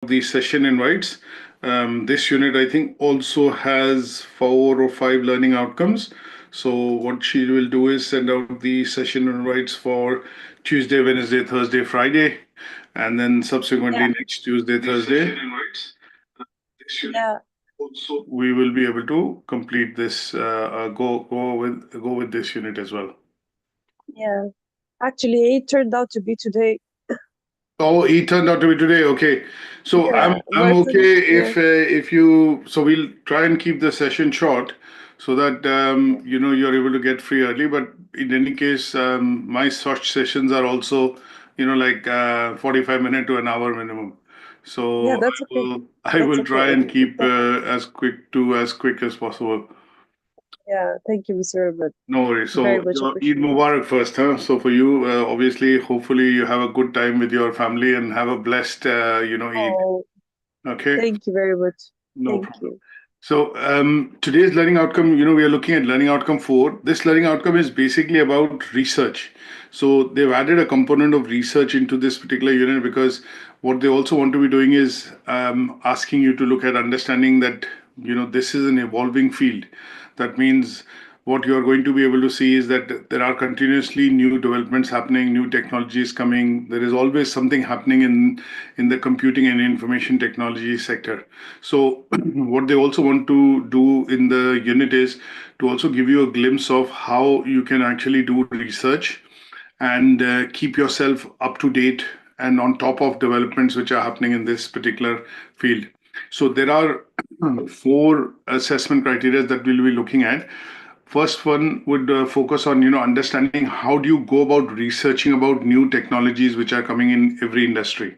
the session invites. This unit, I think, also has 4 or 5 learning outcomes. So what she will do is send out the session invites for Tuesday, Wednesday, Thursday, Friday, and then subsequently Yeah. next Tuesday, Thursday. Yeah. Also, we will be able to complete this. Go with this unit as well. Yeah. Actually, it turned out to be today. Oh, he turned out to be today. Okay, so I'm Yeah, I'm but okay yeah. if you. So we'll try and keep the session short so that you're able to get free early. But in any case, my such sessions are also like 45 minutes to an hour minimum. Yeah, So that's okay. I That's will try okay. and keep as quick as possible. Yeah, thank you, Mr. But No worries. very So, much your Eid appreciated. Mubarak first, huh? So for you, obviously, hopefully you have a good time with your family and have a blessed, Eid. Oh, Okay, thank you very much. no Thank problem. you. So today's learning outcome, we are looking at learning outcome 4. This learning outcome is basically about research. So they've added a component of research into this particular unit because what they also want to be doing is asking you to look at understanding that this is an evolving field. That means what you are going to be able to see is that there are continuously new developments happening, new technologies coming. There is always something happening in the computing and information technology sector. So what they also want to do in the unit is to also give you a glimpse of how you can actually do research and keep yourself up to date and on top of developments which are happening in this particular field. So there are 4 assessment criteria that we'll be looking at. First one would focus on understanding how do you go about researching about new technologies which are coming in every industry.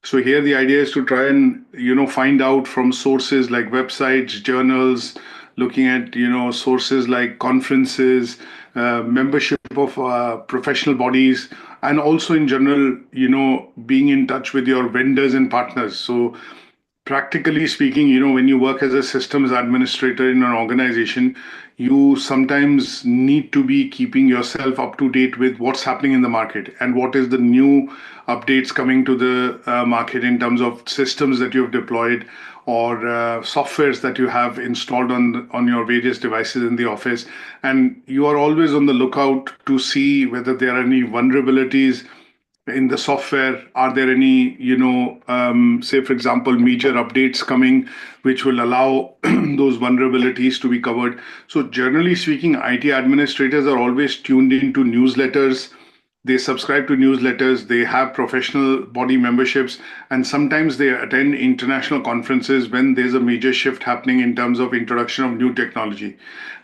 So here the idea is to try and find out from sources like websites, journals, looking at sources like conferences, membership of professional bodies, and also in general being in touch with your vendors and partners. So practically speaking, when you work as a systems administrator in an organization, you sometimes need to be keeping yourself up to date with what's happening in the market and what is the new updates coming to the market in terms of systems that you've deployed or softwares that you have installed on your various devices in the office. And you are always on the lookout to see whether there are any vulnerabilities in the software. Are there any say for example major updates coming which will allow those vulnerabilities to be covered? So generally speaking, IT administrators are always tuned into newsletters. They subscribe to newsletters, they have professional body memberships, and sometimes they attend international conferences when there's a major shift happening in terms of introduction of new technology.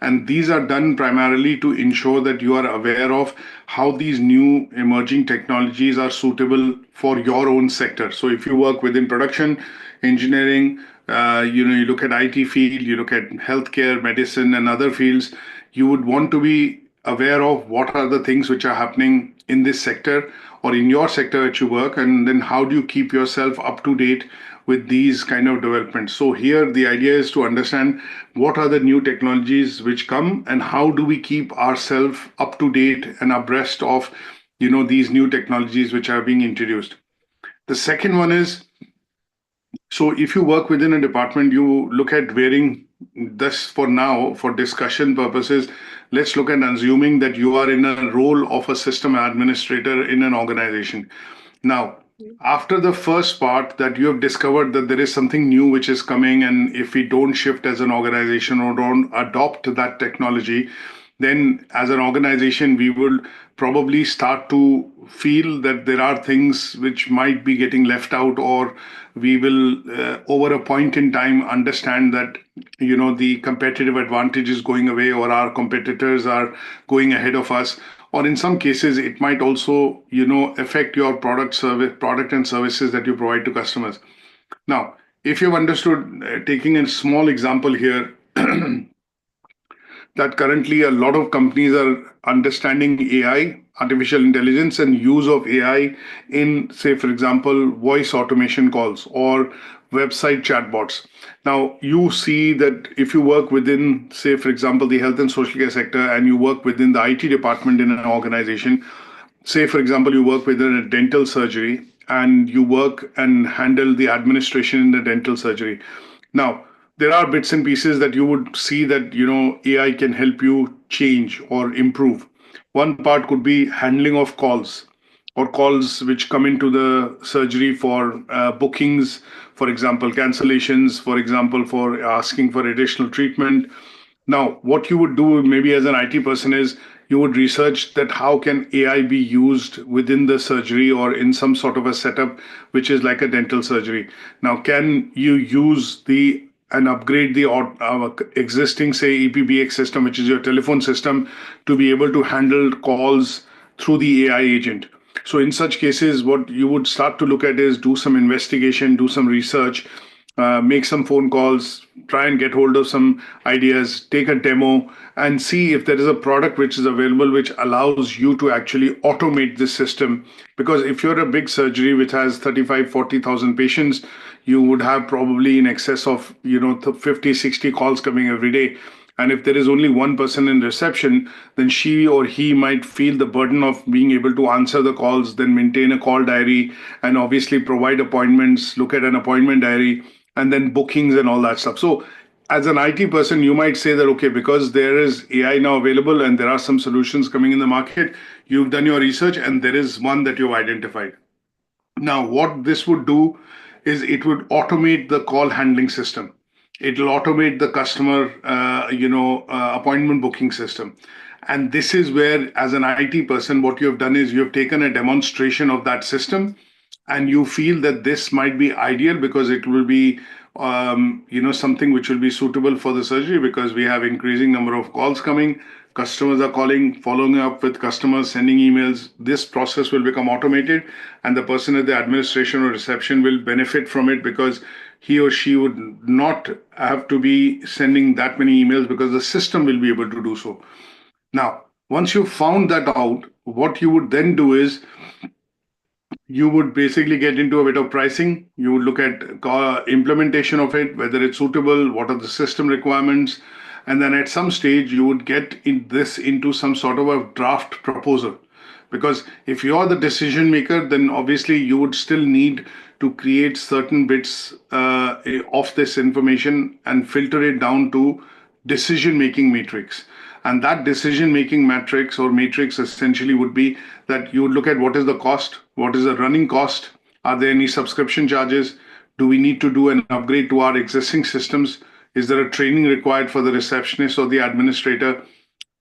And these are done primarily to ensure that you are aware of how these new emerging technologies are suitable for your own sector. So if you work within production, engineering, you look at IT field, you look at healthcare, medicine, and other fields, you would want to be aware of what are the things which are happening in this sector or in your sector that you work, and then how do you keep yourself up to date with these kind of developments. So here the idea is to understand what are the new technologies which come and how do we keep ourselves up to date and abreast of these new technologies which are being introduced. The second one is, so if you work within a department, you look at varying this. For now, for discussion purposes, let's look at assuming that you are in a role of a system administrator in an organization. Now, after the first part that you have discovered that there is something new which is coming, and if we don't shift as an organization or don't adopt that technology, then as an organization, we will probably start to feel that there are things which might be getting left out, or we will, over a point in time, understand that the competitive advantage is going away, or our competitors are going ahead of us. Or in some cases, it might also affect your product and services that you provide to customers. Now, if you've understood, taking a small example here, that currently a lot of companies are understanding AI, artificial intelligence, and use of AI in, say, for example, voice automation calls or website chatbots. Now, you see that if you work within, say, for example, the health and social care sector, and you work within the IT department in an organization, say, for example, you work within a dental surgery, and you work and handle the administration in the dental surgery. Now, there are bits and pieces that you would see that, AI can help you change or improve. One part could be handling of calls or calls which come into the surgery for bookings, for example, cancellations, for example, for asking for additional treatment. Now, what you would do maybe as an IT person is you would research that how can AI be used within the surgery or in some sort of a setup which is like a dental surgery. Now, can you use the and upgrade the existing, say, EPBX system, which is your telephone system, to be able to handle calls through the AI agent? So in such cases, what you would start to look at is do some investigation, do some research, make some phone calls, try and get hold of some ideas, take a demo, and see if there is a product which is available which allows you to actually automate this system. Because if you're a big surgery which has 35, 40,000 patients, you would have probably in excess of 50, 60 calls coming every day. And if there is only one person in reception, then she or he might feel the burden of being able to answer the calls, then maintain a call diary, and obviously provide appointments, look at an appointment diary, and then bookings and all that stuff. So, as an IT person, you might say that, okay, because there is AI now available and there are some solutions coming in the market, you've done your research and there is one that you've identified. Now, what this would do is it would automate the call handling system. It'll automate the customer, appointment booking system. And this is where, as an IT person, what you have done is you have taken a demonstration of that system, and you feel that this might be ideal because it will be, something which will be suitable for the surgery because we have increasing number of calls coming. Customers are calling, following up with customers, sending emails. This process will become automated, and the person at the administration or reception will benefit from it because he or she would not have to be sending that many emails because the system will be able to do so. Now, once you found that out, what you would then do is you would basically get into a bit of pricing. You would look at implementation of it, whether it's suitable, what are the system requirements, and then at some stage you would get this into some sort of a draft proposal. Because if you're the decision maker, then obviously you would still need to create certain bits of this information and filter it down to decision making matrix. And that decision making matrix or matrix essentially would be that you would look at what is the cost, what is the running cost, are there any subscription charges, do we need to do an upgrade to our existing systems, is there a training required for the receptionist or the administrator,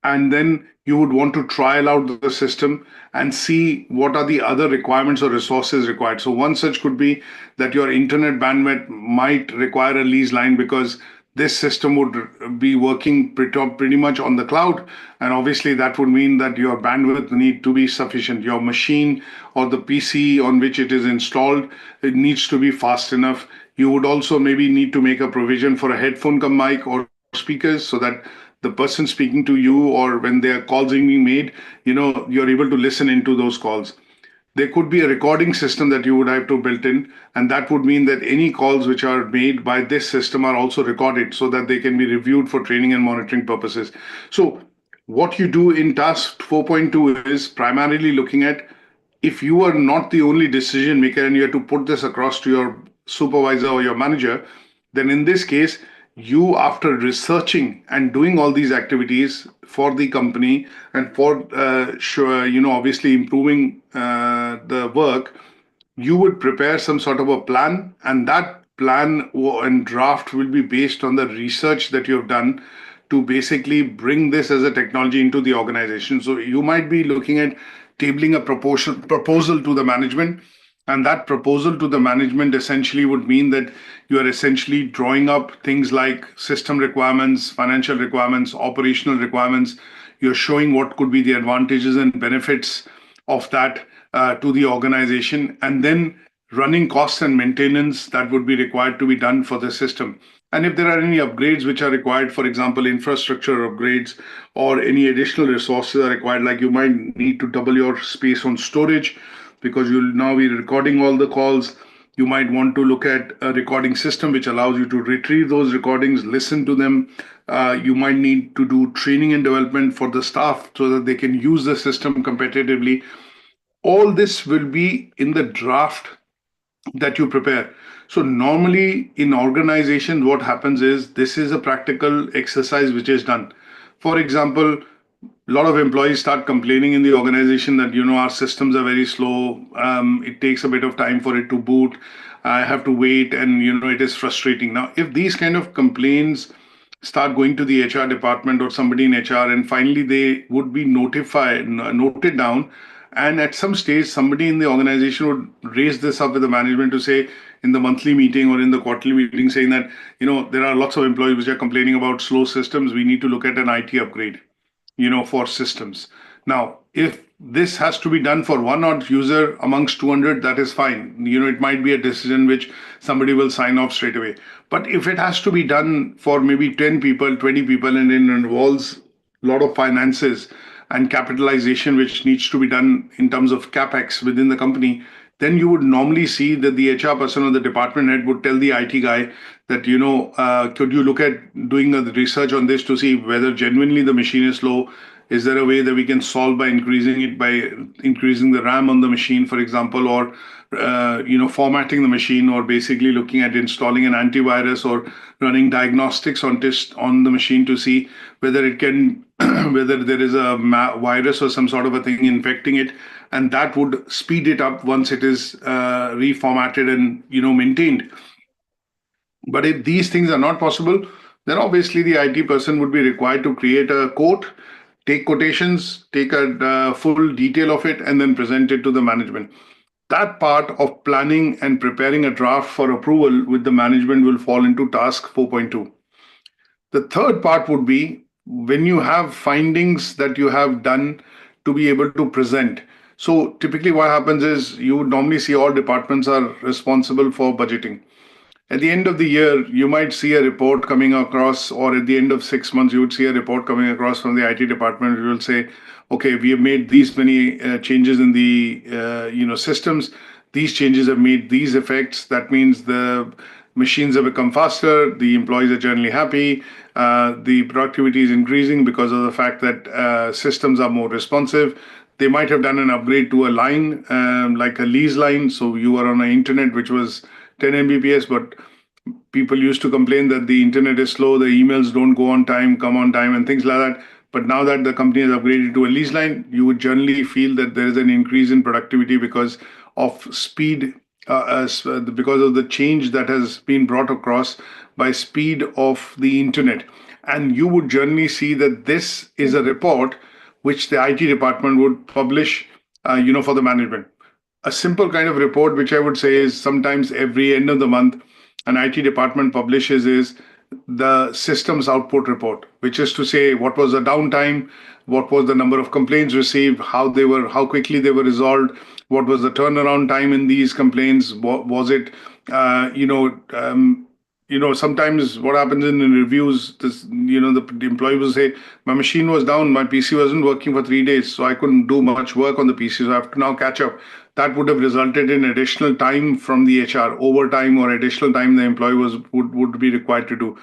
and then you would want to trial out the system and see what are the other requirements or resources required. So one such could be that your internet bandwidth might require a lease line because this system would be working pretty much on the cloud, and obviously that would mean that your bandwidth need to be sufficient. Your machine or the PC on which it is installed, it needs to be fast enough. You would also maybe need to make a provision for a headphone come mic or speakers so that the person speaking to you or when their calls are being made, you're able to listen into those calls. There could be a recording system that you would have to build in, and that would mean that any calls which are made by this system are also recorded so that they can be reviewed for training and monitoring purposes. So what you do in task 4.2 is primarily looking at if you are not the only decision maker and you have to put this across to your supervisor or your manager, then in this case, you, after researching and doing all these activities for the company and for sure, obviously improving the work, you would prepare some sort of a plan, and that plan and draft will be based on the research that you have done to basically bring this as a technology into the organization. So you might be looking at tabling a proposal to the management, and that proposal to the management essentially would mean that you are essentially drawing up things like system requirements, financial requirements, operational requirements. You're showing what could be the advantages and benefits of that to the organization, and then running costs and maintenance that would be required to be done for the system. And if there are any upgrades which are required, for example, infrastructure upgrades or any additional resources are required, like you might need to double your space on storage because you'll now be recording all the calls. You might want to look at a recording system which allows you to retrieve those recordings, listen to them. You might need to do training and development for the staff so that they can use the system competitively. all this will be in the draft that you prepare. So normally in organizations, what happens is this is a practical exercise which is done. For example, a lot of employees start complaining in the organization that our systems are very slow. It takes a bit of time for it to boot. I have to wait, and it is frustrating. Now, if these kind of complaints start going to the HR department or somebody in HR, and finally they would be noted down, and at some stage somebody in the organization would raise this up with the management to say in the monthly meeting or in the quarterly meeting, saying that there are lots of employees which are complaining about slow systems. We need to look at an IT upgrade for systems. Now, if this has to be done for one odd user amongst 200, that is fine. It might be a decision which somebody will sign off straight away. But if it has to be done for maybe 10 people, 20 people, and it involves a lot of finances and capitalization, which needs to be done in terms of capex within the company, then you would normally see that the HR person or the department head would tell the IT guy that, could you look at doing a research on this to see whether genuinely the machine is slow? Is there a way that we can solve by increasing the RAM on the machine, for example, or formatting the machine, or basically looking at installing an antivirus or running diagnostics on the machine to see whether it can whether there is a virus or some sort of a thing infecting it, and that would speed it up once it is reformatted and maintained. But if these things are not possible, then obviously the IT person would be required to create a quote, take quotations, take a full detail of it, and then present it to the management. That part of planning and preparing a draft for approval with the management will fall into task 4.2. The third part would be when you have findings that you have done to be able to present. So typically what happens is you would normally see all departments are responsible for budgeting. At the end of the year, you might see a report coming across, or at the end of 6 months, you would see a report coming across from the IT department. We will say, okay, we have made these many changes in the systems. These changes have made these effects. That means the machines have become faster. The employees are generally happy. The productivity is increasing because of the fact that systems are more responsive. They might have done an upgrade to a line, like a lease line. So you were on an internet which was 10 Mbps, but people used to complain that the internet is slow, the emails don't go on time, come on time, and things like that. But now that the company has upgraded to a lease line, you would generally feel that there is an increase in productivity because of speed, because of the change that has been brought across by speed of the internet. And you would generally see that this is a report which the IT department would publish, for the management. A simple kind of report, which I would say is sometimes every end of the month, an IT department publishes is the systems output report, which is to say what was the downtime, what was the number of complaints received, how quickly they were resolved, what was the turnaround time in these complaints, was it, sometimes what happens in reviews, the employee will say, my machine was down, my PC wasn't working for 3 days, so I couldn't do much work on the PC, so I have to now catch up. That would have resulted in additional time from the HR, overtime or additional time the employee would be required to do.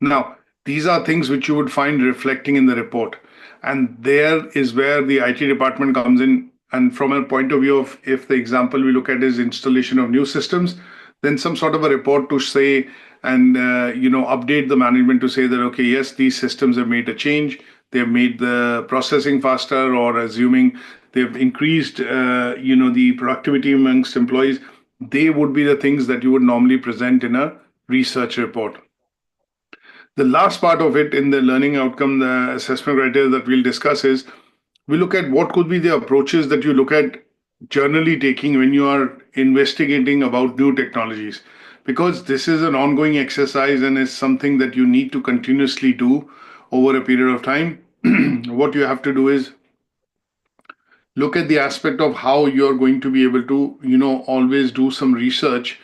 Now, these are things which you would find reflecting in the report. And there is where the IT department comes in. And from a point of view of, if the example we look at is installation of new systems, then some sort of a report to say and update the management to say that, okay, yes, these systems have made a change. They've made the processing faster, or assuming they've increased, the productivity amongst employees. They would be the things that you would normally present in a research report. The last part of it in the learning outcome, the assessment criteria that we'll discuss is, we look at what could be the approaches that you look at generally taking when you are investigating about new technologies, because this is an ongoing exercise and is something that you need to continuously do over a period of time. What you have to do is look at the aspect of how you're going to be able to, always do some research,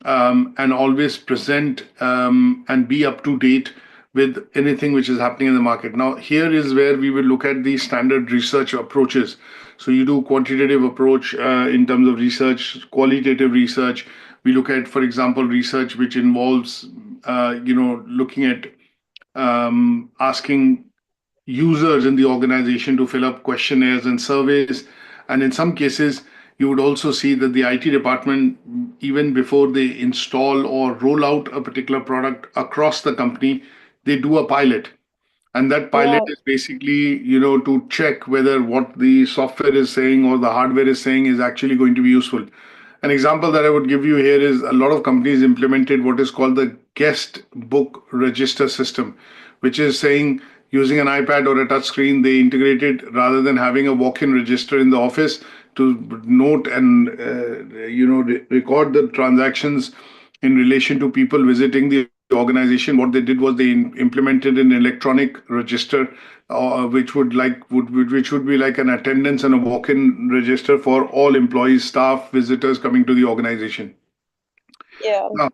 and always present, and be up to date with anything which is happening in the market. Now, here is where we will look at the standard research approaches. So you do quantitative approach in terms of research, qualitative research. We look at, for example, research which involves, looking at asking users in the organization to fill up questionnaires and surveys. And in some cases, you would also see that the IT department, even before they install or roll out a particular product across the company, they do a pilot. And that pilot Yeah. is basically, to check whether what the software is saying or the hardware is saying is actually going to be useful. An example that I would give you here is a lot of companies implemented what is called the guest book register system, which is saying using an iPad or a touch screen, they integrated rather than having a walk-in register in the office to note and record the transactions in relation to people visiting the organization. What they did was they implemented an electronic register, which would be like an attendance and a walk-in register for all employees, staff, visitors coming to the organization. Yeah. Now,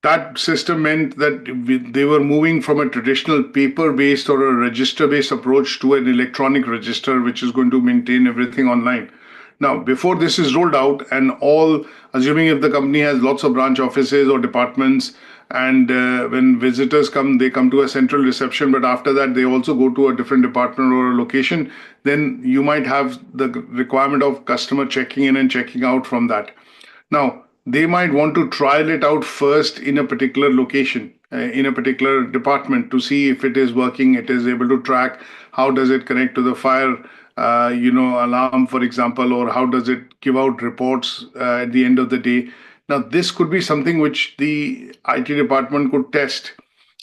that system meant that they were moving from a traditional paper-based or a register-based approach to an electronic register, which is going to maintain everything online. Now, before this is rolled out, and all, assuming if the company has lots of branch offices or departments, and when visitors come, they come to a central reception, but after that, they also go to a different department or a location, then you might have the requirement of customer checking in and checking out from that. Now, they might want to trial it out first in a particular location, in a particular department to see if it is working, it is able to track how does it connect to the fire, alarm, for example, or how does it give out reports at the end of the day. Now, this could be something which the IT department could test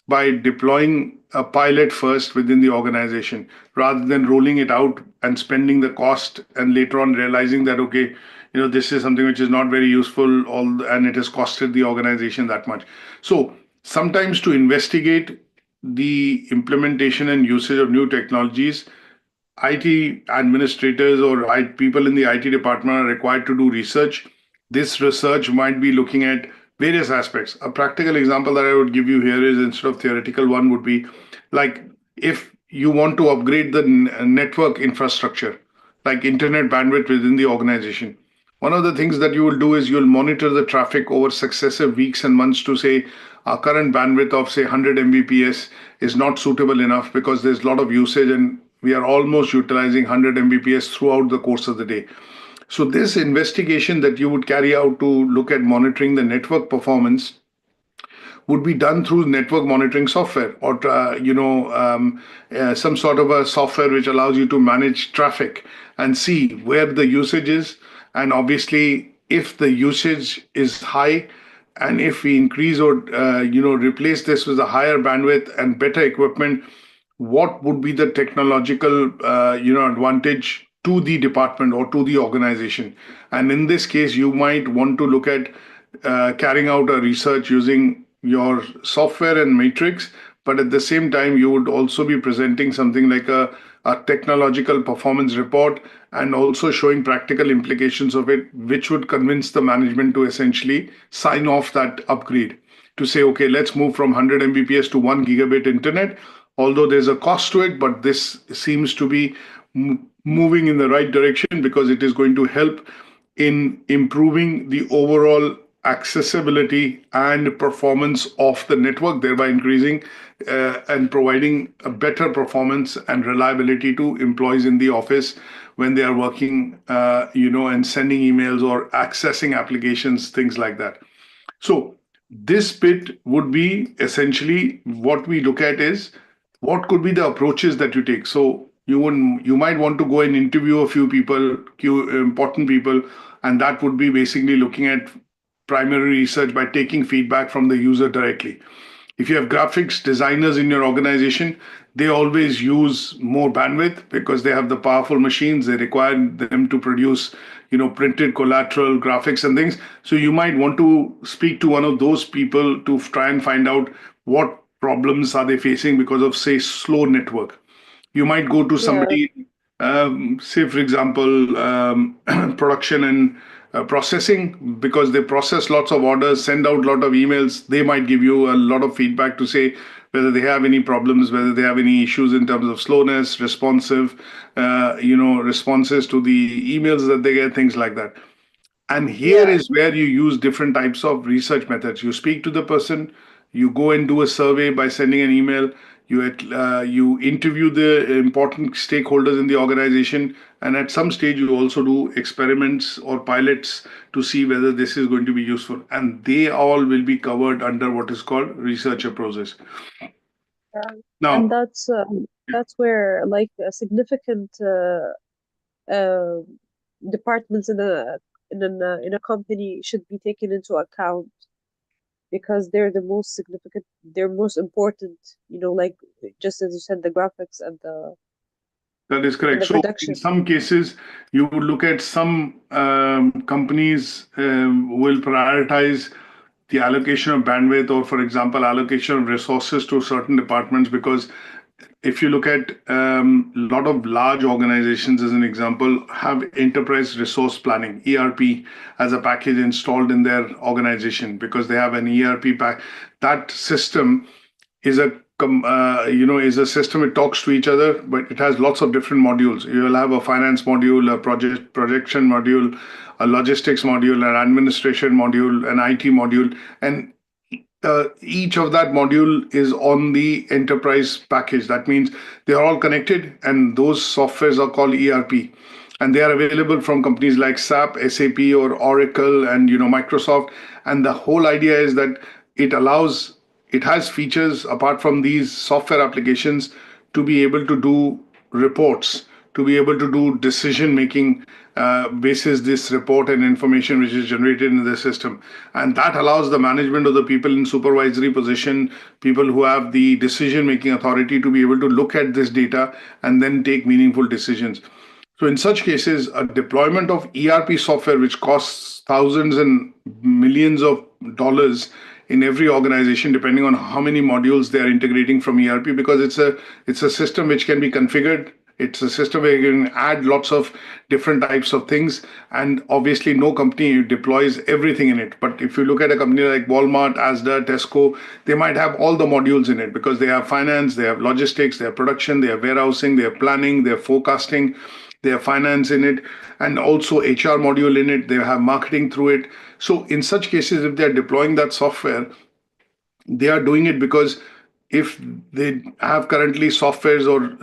by deploying a pilot first within the organization rather than rolling it out and spending the cost and later on realizing that, okay, this is something which is not very useful and it has costed the organization that much. So sometimes to investigate the implementation and usage of new technologies, IT administrators or people in the IT department are required to do research. This research might be looking at various aspects. A practical example that I would give you here is, instead of theoretical one, would be like if you want to upgrade the network infrastructure, like internet bandwidth within the organization. One of the things that you will do is you'll monitor the traffic over successive weeks and months to say our current bandwidth of say 100 Mbps is not suitable enough because there's a lot of usage and we are almost utilizing 100 Mbps throughout the course of the day. So this investigation that you would carry out to look at monitoring the network performance would be done through network monitoring software or some sort of a software which allows you to manage traffic and see where the usage is. And obviously, if the usage is high, and if we increase or replace this with a higher bandwidth and better equipment, what would be the technological advantage to the department or to the organization? And in this case, you might want to look at carrying out a research using your software and matrix, but at the same time, you would also be presenting something like a technological performance report and also showing practical implications of it, which would convince the management to essentially sign off that upgrade to say, okay, let's move from 100 Mbps to 1 gigabit internet, although there's a cost to it, but this seems to be moving in the right direction because it is going to help in improving the overall accessibility and performance of the network, thereby increasing and providing a better performance and reliability to employees in the office when they are working, and sending emails or accessing applications, things like that. So this bit would be essentially what we look at is what could be the approaches that you take. So you might want to go and interview a few people, important people, and that would be basically looking at primary research by taking feedback from the user directly. If you have graphics designers in your organization, they always use more bandwidth because they have the powerful machines. They require them to produce, printed collateral graphics and things. So you might want to speak to one of those people to try and find out what problems are they facing because of, say, slow network. You might go to Yeah. somebody, say, for example, production and processing, because they process lots of orders, send out a lot of emails. They might give you a lot of feedback to say whether they have any problems, whether they have any issues in terms of slowness, responses to the emails that they get, things like that. And here Yeah. is where you use different types of research methods. You speak to the person, you go and do a survey by sending an email, you interview the important stakeholders in the organization, And at some stage, you also do experiments or pilots to see whether this is going to be useful. And they all will be covered under what is called researcher process. And Now, that's where like a significant uh, departments in a company should be taken into account, because they're the most significant, they're most important, like just as you said, the graphics that is and correct. the So in production. some cases, you would look at some companies will prioritize the allocation of bandwidth, or for example, allocation of resources to certain departments, because if you look at a lot of large organizations, as an example, have enterprise resource planning, ERP, as a package installed in their organization because they have an ERP pack. That system is is a system. It talks to each other, but it has lots of different modules. You will have a finance module, a projection module, a logistics module, an administration module, an IT module, and each of that module is on the enterprise package. That means they are all connected, and those softwares are called ERP, and they are available from companies like SAP, SAP, or Oracle, and Microsoft. And the whole idea is that it has features apart from these software applications to be able to do reports, to be able to do decision making basis this report and information which is generated in the system. And that allows the management of the people in supervisory position, people who have the decision making authority, to be able to look at this data and then take meaningful decisions. So in such cases, a deployment of ERP software, which costs thousands and millions of dollars in every organization, depending on how many modules they are integrating from ERP, because it's a system which can be configured. It's a system where you can add lots of different types of things, and obviously no company deploys everything in it. But if you look at a company like Walmart, Asda, Tesco, they might have all the modules in it because they have finance, they have logistics, they have production, they have warehousing, they have planning, they have forecasting, they have finance in it, and also HR module in it. They have marketing through it. So in such cases, if they are deploying that software, they are doing it because if they have currently softwares or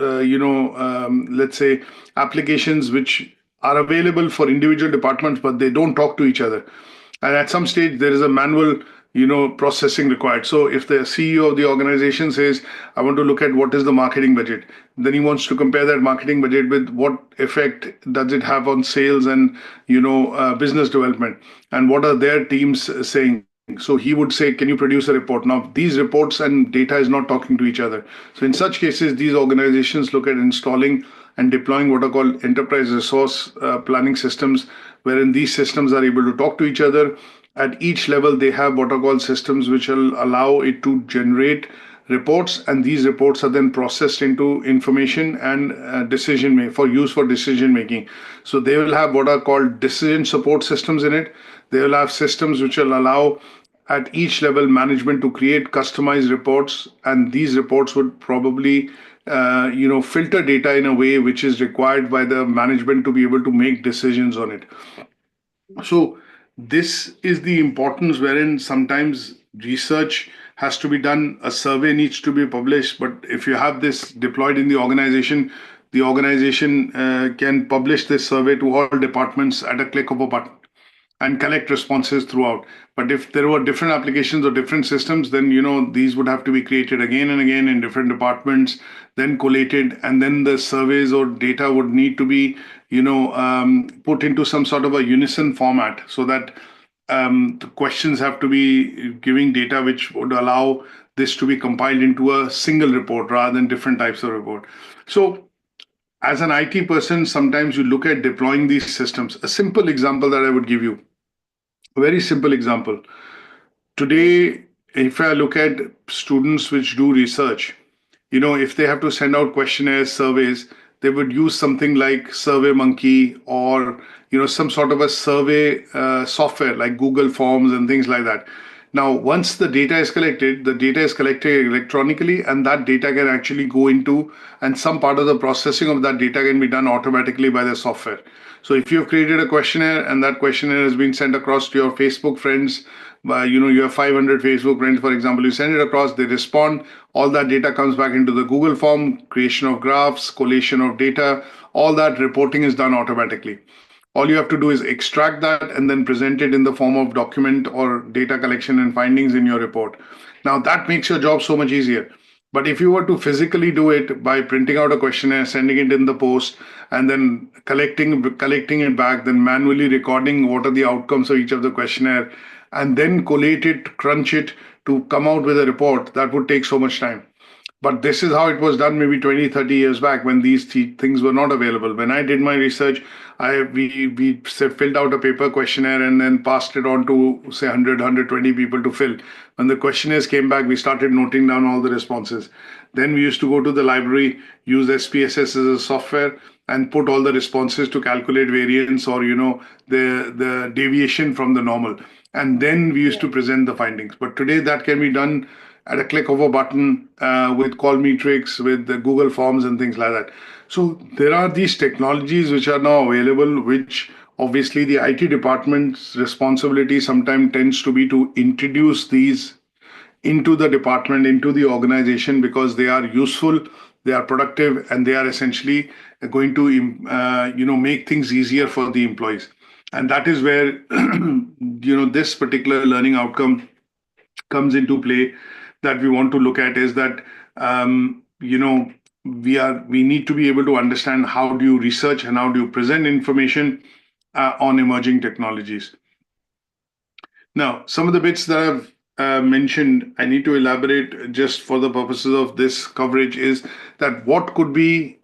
let's say applications which are available for individual departments, but they don't talk to each other, and at some stage there is a manual processing required. So if the CEO of the organization says, I want to look at what is the marketing budget, then he wants to compare that marketing budget with what effect does it have on sales and business development, and what are their teams saying. So he would say, can you produce a report? Now, these reports and data is not talking to each other. So in such cases, these organizations look at installing and deploying what are called enterprise resource planning systems, wherein these systems are able to talk to each other. At each level, they have what are called systems which will allow it to generate reports, and these reports are then processed into information and for use for decision making. So they will have what are called decision support systems in it. They will have systems which will allow at each level management to create customized reports, and these reports would probably filter data in a way which is required by the management to be able to make decisions on it. So this is the importance wherein sometimes research has to be done, a survey needs to be published, but if you have this deployed in the organization can publish this survey to all departments at a click of a button and collect responses throughout. But if there were different applications or different systems, then these would have to be created again and again in different departments, then collated, and then the surveys or data would need to be put into some sort of a unison format, so that the questions have to be giving data which would allow this to be compiled into a single report rather than different types of report. So as an IT person, sometimes you look at deploying these systems. A simple example that I would give you, a very simple example. Today, if I look at students which do research, if they have to send out questionnaires, surveys, they would use something like SurveyMonkey, or some sort of a survey software like Google Forms and things like that. Now, once the data is collected, the data is collected electronically, and that data can actually go into, and some part of the processing of that data can be done automatically by the software. So if you've created a questionnaire and that questionnaire has been sent across to your Facebook friends, You have 500 Facebook friends, for example, you send it across, they respond, all that data comes back into the Google form, creation of graphs, collation of data, all that reporting is done automatically. All you have to do is extract that and then present it in the form of document or data collection and findings in your report. Now that makes your job so much easier. But if you were to physically do it by printing out a questionnaire, sending it in the post, and then collecting it back, then manually recording what are the outcomes of each of the questionnaire, and then collate it, crunch it to come out with a report, that would take so much time. But this is how it was done maybe 20, 30 years back when these things were not available. When I did my research, we filled out a paper questionnaire and then passed it on to say 100, people to fill. When the questionnaires came back, we started noting down all the responses. Then we used to go to the library, use SPSS as a software, and put all the responses to calculate variance or the deviation from the normal. And then we used Yeah. to present the findings. But today that can be done at a click of a button with call metrics, with the Google Forms and things like that. So there are these technologies which are now available, which obviously the IT department's responsibility sometimes tends to be to introduce these into the department, into the organization, because they are useful, they are productive, and they are essentially going to make things easier for the employees. And that is where this particular learning outcome comes into play that we want to look at is that we need to be able to understand how do you research and how do you present information on emerging technologies. Now, some of the bits that I've mentioned, I need to elaborate just for the purposes of this coverage is that what could be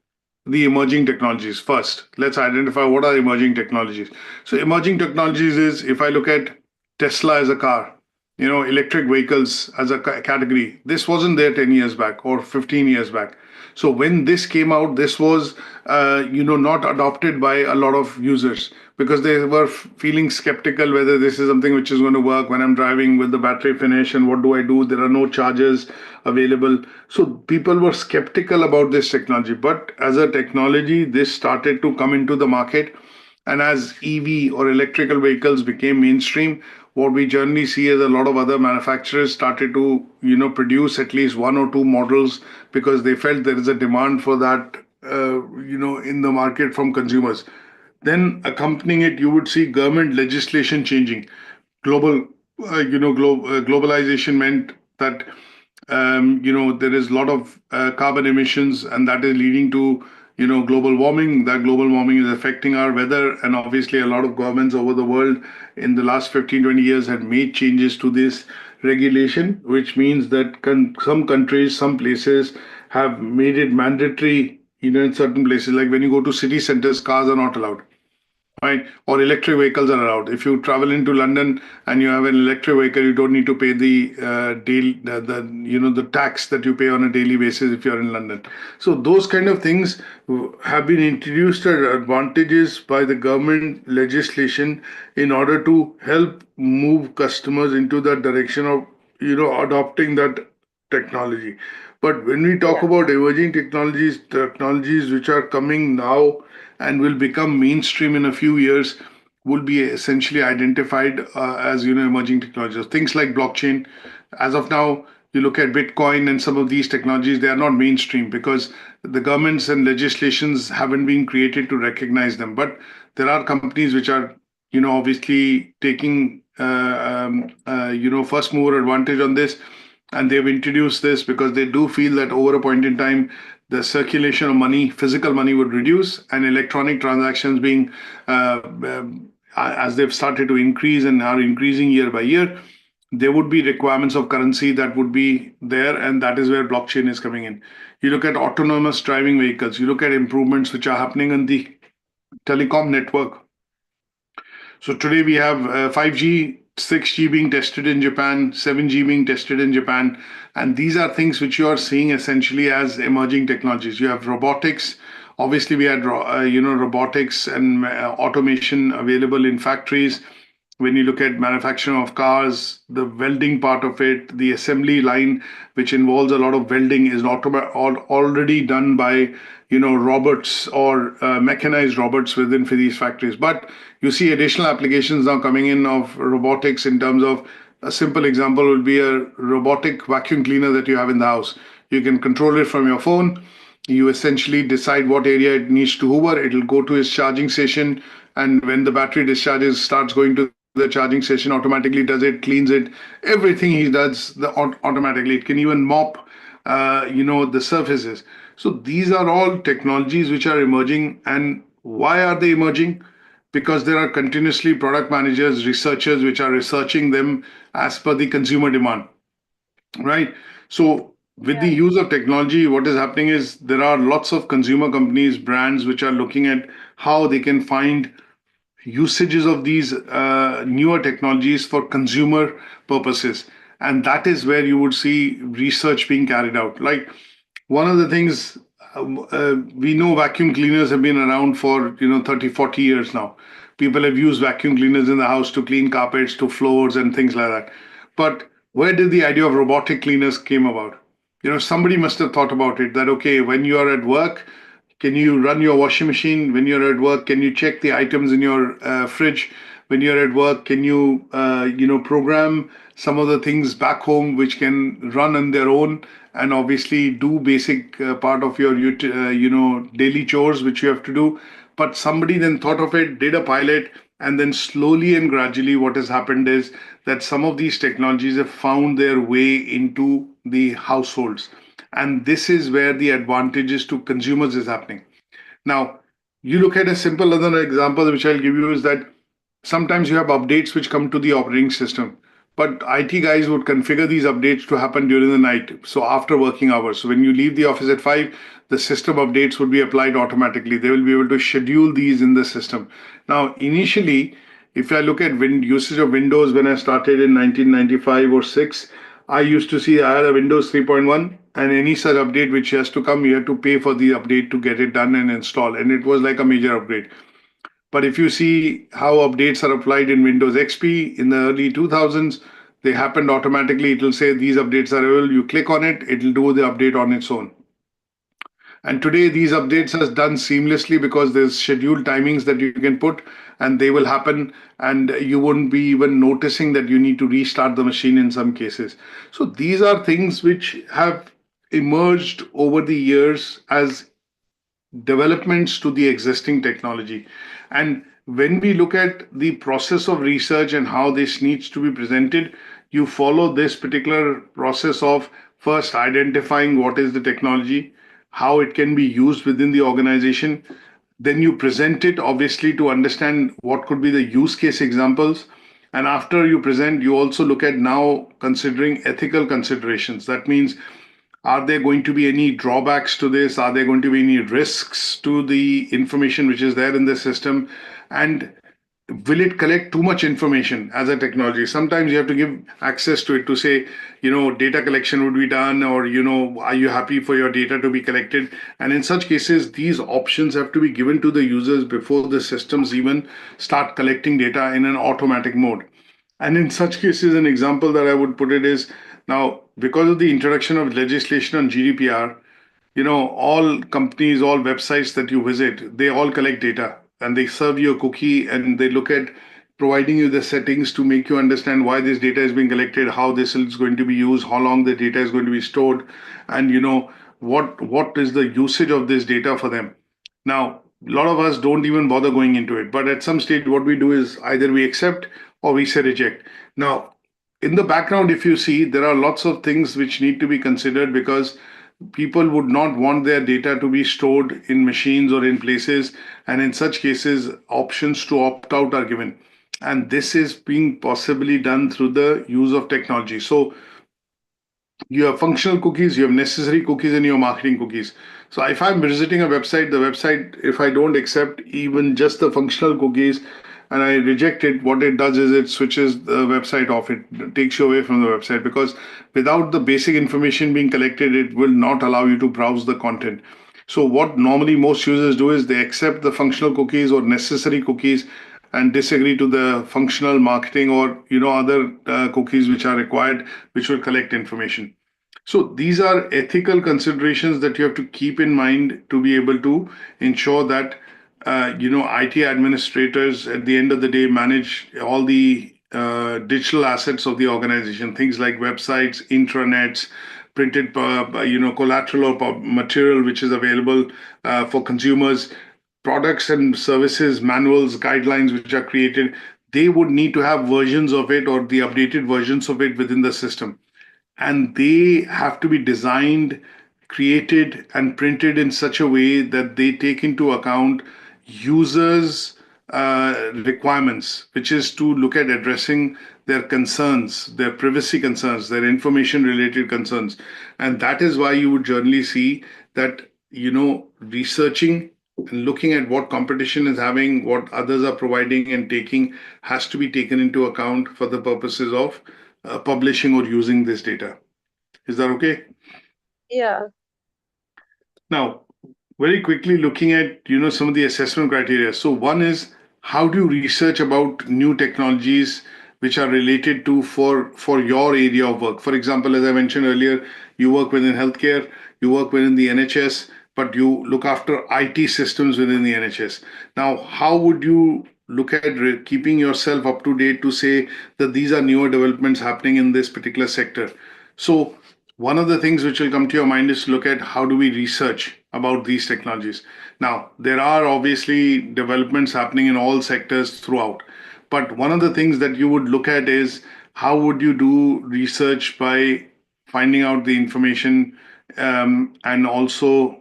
the emerging technologies. First, let's identify what are emerging technologies. So emerging technologies is, if I look at Tesla as a car, electric vehicles as a category, this wasn't there 10 years back or 15 years back. So when this came out, this was, not adopted by a lot of users because they were feeling skeptical whether this is something which is going to work when I'm driving. Will the battery finish? And what do I do? There are no chargers available. So people were skeptical about this technology. But as a technology, this started to come into the market. And as EV or electrical vehicles became mainstream, what we generally see is a lot of other manufacturers started to, produce at least one or two models because they felt there is a demand for that, in the market from consumers. Then accompanying it, you would see government legislation changing. Global, globalization meant that there is a lot of carbon emissions, and that is leading to global warming. That global warming is affecting our weather, and obviously a lot of governments over the world in the last 15, 20 years had made changes to this regulation, which means that some countries, some places have made it mandatory. In certain places, like when you go to city centers, cars are not allowed, right? Or electric vehicles are allowed. If you travel into London and you have an electric vehicle, you don't need to pay the tax that you pay on a daily basis if you're in London. So those kind of things have been introduced as advantages by the government legislation in order to help move customers into that direction of adopting that technology. But when we talk Yeah. about emerging technologies which are coming now and will become mainstream in a few years, will be essentially identified as emerging technologies. Things like blockchain. As of now, you look at Bitcoin and some of these technologies, they are not mainstream because the governments and legislations haven't been created to recognize them. But there are companies which are obviously taking first mover advantage on this, and they've introduced this because they do feel that over a point in time the circulation of money, physical money, would reduce, and electronic transactions being as they've started to increase and are increasing year by year, there would be requirements of currency that would be there, and that is where blockchain is coming in. You look at autonomous driving vehicles, you look at improvements which are happening on the telecom network. So today we have 5G, 6G being tested in Japan, 7G being tested in Japan. And these are things which you are seeing essentially as emerging technologies. You have robotics. Obviously, we had robotics and automation available in factories. When you look at manufacturing of cars, the welding part of it, the assembly line, which involves a lot of welding, is already done by robots or mechanized robots within for these factories. But you see additional applications now coming in of robotics in terms of A simple example would be a robotic vacuum cleaner that you have in the house. You can control it from your phone. You essentially decide what area it needs to hoover. It'll go to its charging station, and when the battery discharges, starts going to the charging station, automatically does it, cleans it. Everything he does automatically. It can even mop, the surfaces. So these are all technologies which are emerging, and why are they emerging? Because there are continuously product managers, researchers which are researching them as per the consumer demand, right? So with the Yeah. use of technology, what is happening is there are lots of consumer companies, brands which are looking at how they can find usages of these newer technologies for consumer purposes. And that is where you would see research being carried out. Like one of the things, we know vacuum cleaners have been around for 30, 40 years now. People have used vacuum cleaners in the house to clean carpets, to floors and things like that. But where did the idea of robotic cleaners came about? Somebody must have thought about it, that okay, when you are at work, can you run your washing machine? When you're at work, can you check the items in your fridge? When you're at work, can you program some of the things back home which can run on their own and obviously do basic part of your daily chores which you have to do. But somebody then thought of it, did a pilot, and then slowly and gradually what has happened is that some of these technologies have found their way into the households, and this is where the advantages to consumers is happening. Now, you look at a simple other example which I'll give you is that sometimes you have updates which come to the operating system, but IT guys would configure these updates to happen during the night, so after working hours. So when you leave the office at 5, the system updates would be applied automatically. They will be able to schedule these in the system. Now, initially, if I look at usage of Windows when I started in 1995 or 6, I used to see I had a Windows 3.1, and any such update which has to come, you have to pay for the update to get it done and install. And it was like a major upgrade. But if you see how updates are applied in Windows XP in the early 2000s, they happened automatically. It will say these updates are available. You click on it, it will do the update on its own. And today, these updates are done seamlessly because there's scheduled timings that you can put, and they will happen, and you wouldn't be even noticing that you need to restart the machine in some cases. So these are things which have emerged over the years as developments to the existing technology. And when we look at the process of research and how this needs to be presented, you follow this particular process of first identifying what is the technology, how it can be used within the organization. Then you present it, obviously, to understand what could be the use case examples. And after you present, you also look at now considering ethical considerations. That means, are there going to be any drawbacks to this? Are there going to be any risks to the information which is there in the system? And will it collect too much information as a technology? Sometimes you have to give access to it to say, data collection would be done, or, are you happy for your data to be collected? And in such cases, these options have to be given to the users before the systems even start collecting data in an automatic mode. And in such cases, an example that I would put it is now, because of the introduction of legislation on GDPR, all companies, all websites that you visit, they all collect data and they serve you a cookie and they look at providing you the settings to make you understand why this data is being collected, how this is going to be used, how long the data is going to be stored, and what is the usage of this data for them. Now, a lot of us don't even bother going into it, but at some stage, what we do is either we accept or we say reject. Now, in the background, if you see, there are lots of things which need to be considered because people would not want their data to be stored in machines or in places. And in such cases, options to opt out are given. And this is being possibly done through the use of technology. So you have functional cookies, you have necessary cookies, and your marketing cookies. So if I'm visiting a website, the website, if I don't accept even just the functional cookies and I reject it, what it does is it switches the website off. It takes you away from the website because without the basic information being collected, it will not allow you to browse the content. So what normally most users do is they accept the functional cookies or necessary cookies and disagree to the functional marketing or other cookies which are required, which will collect information. So these are ethical considerations that you have to keep in mind to be able to ensure that IT administrators at the end of the day manage all the digital assets of the organization, things like websites, intranets, printed, collateral or material which is available for consumers, products and services, manuals, guidelines which are created. They would need to have versions of it or the updated versions of it within the system, and they have to be designed, created, and printed in such a way that they take into account users' requirements, which is to look at addressing their concerns, their privacy concerns, their information related concerns. And that is why you would generally see that, researching and looking at what competition is having, what others are providing and taking has to be taken into account for the purposes of publishing or using this data. Is that okay? Yeah. Now, very quickly looking at some of the assessment criteria. So one is, how do you research about new technologies which are related to for your area of work? For example, as I mentioned earlier, you work within healthcare, you work within the NHS, but you look after IT systems within the NHS. Now, how would you look at keeping yourself up to date to say that these are newer developments happening in this particular sector? So one of the things which will come to your mind is to look at how do we research about these technologies. Now, there are obviously developments happening in all sectors throughout. But one of the things that you would look at is, how would you do research by finding out the information, and also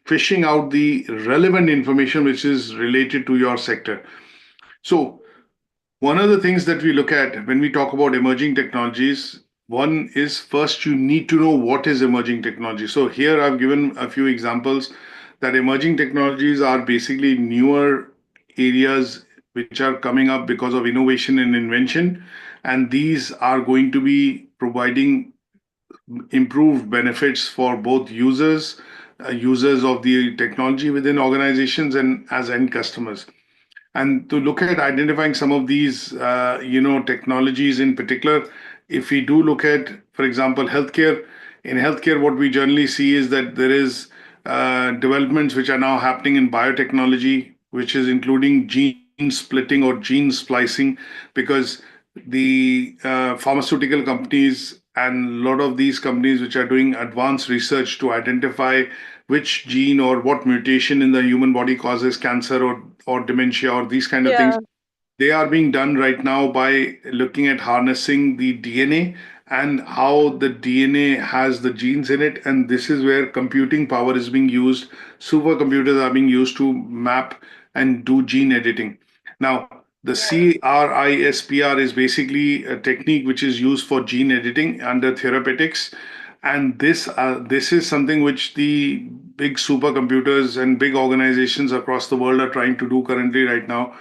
fishing out the relevant information which is related to your sector. So one of the things that we look at when we talk about emerging technologies, one is, first you need to know what is emerging technology. So here I've given a few examples that emerging technologies are basically newer areas which are coming up because of innovation and invention. And these are going to be providing improved benefits for both users of the technology within organizations and as end customers. And to look at identifying some of these, technologies in particular, if we do look at, for example, healthcare. In healthcare, what we generally see is that there is developments which are now happening in biotechnology, which is including gene splitting or gene splicing, because the pharmaceutical companies and a lot of these companies which are doing advanced research to identify which gene or what mutation in the human body causes cancer or dementia or these kind of things, Yeah. they are being done right now by looking at harnessing the DNA and how the DNA has the genes in it. And this is where computing power is being used. Supercomputers are being used to map and do gene editing. Now, the CRISPR is basically a technique which is used for gene editing under therapeutics. And this is something which the big supercomputers and big organizations across the world are trying to do currently right now.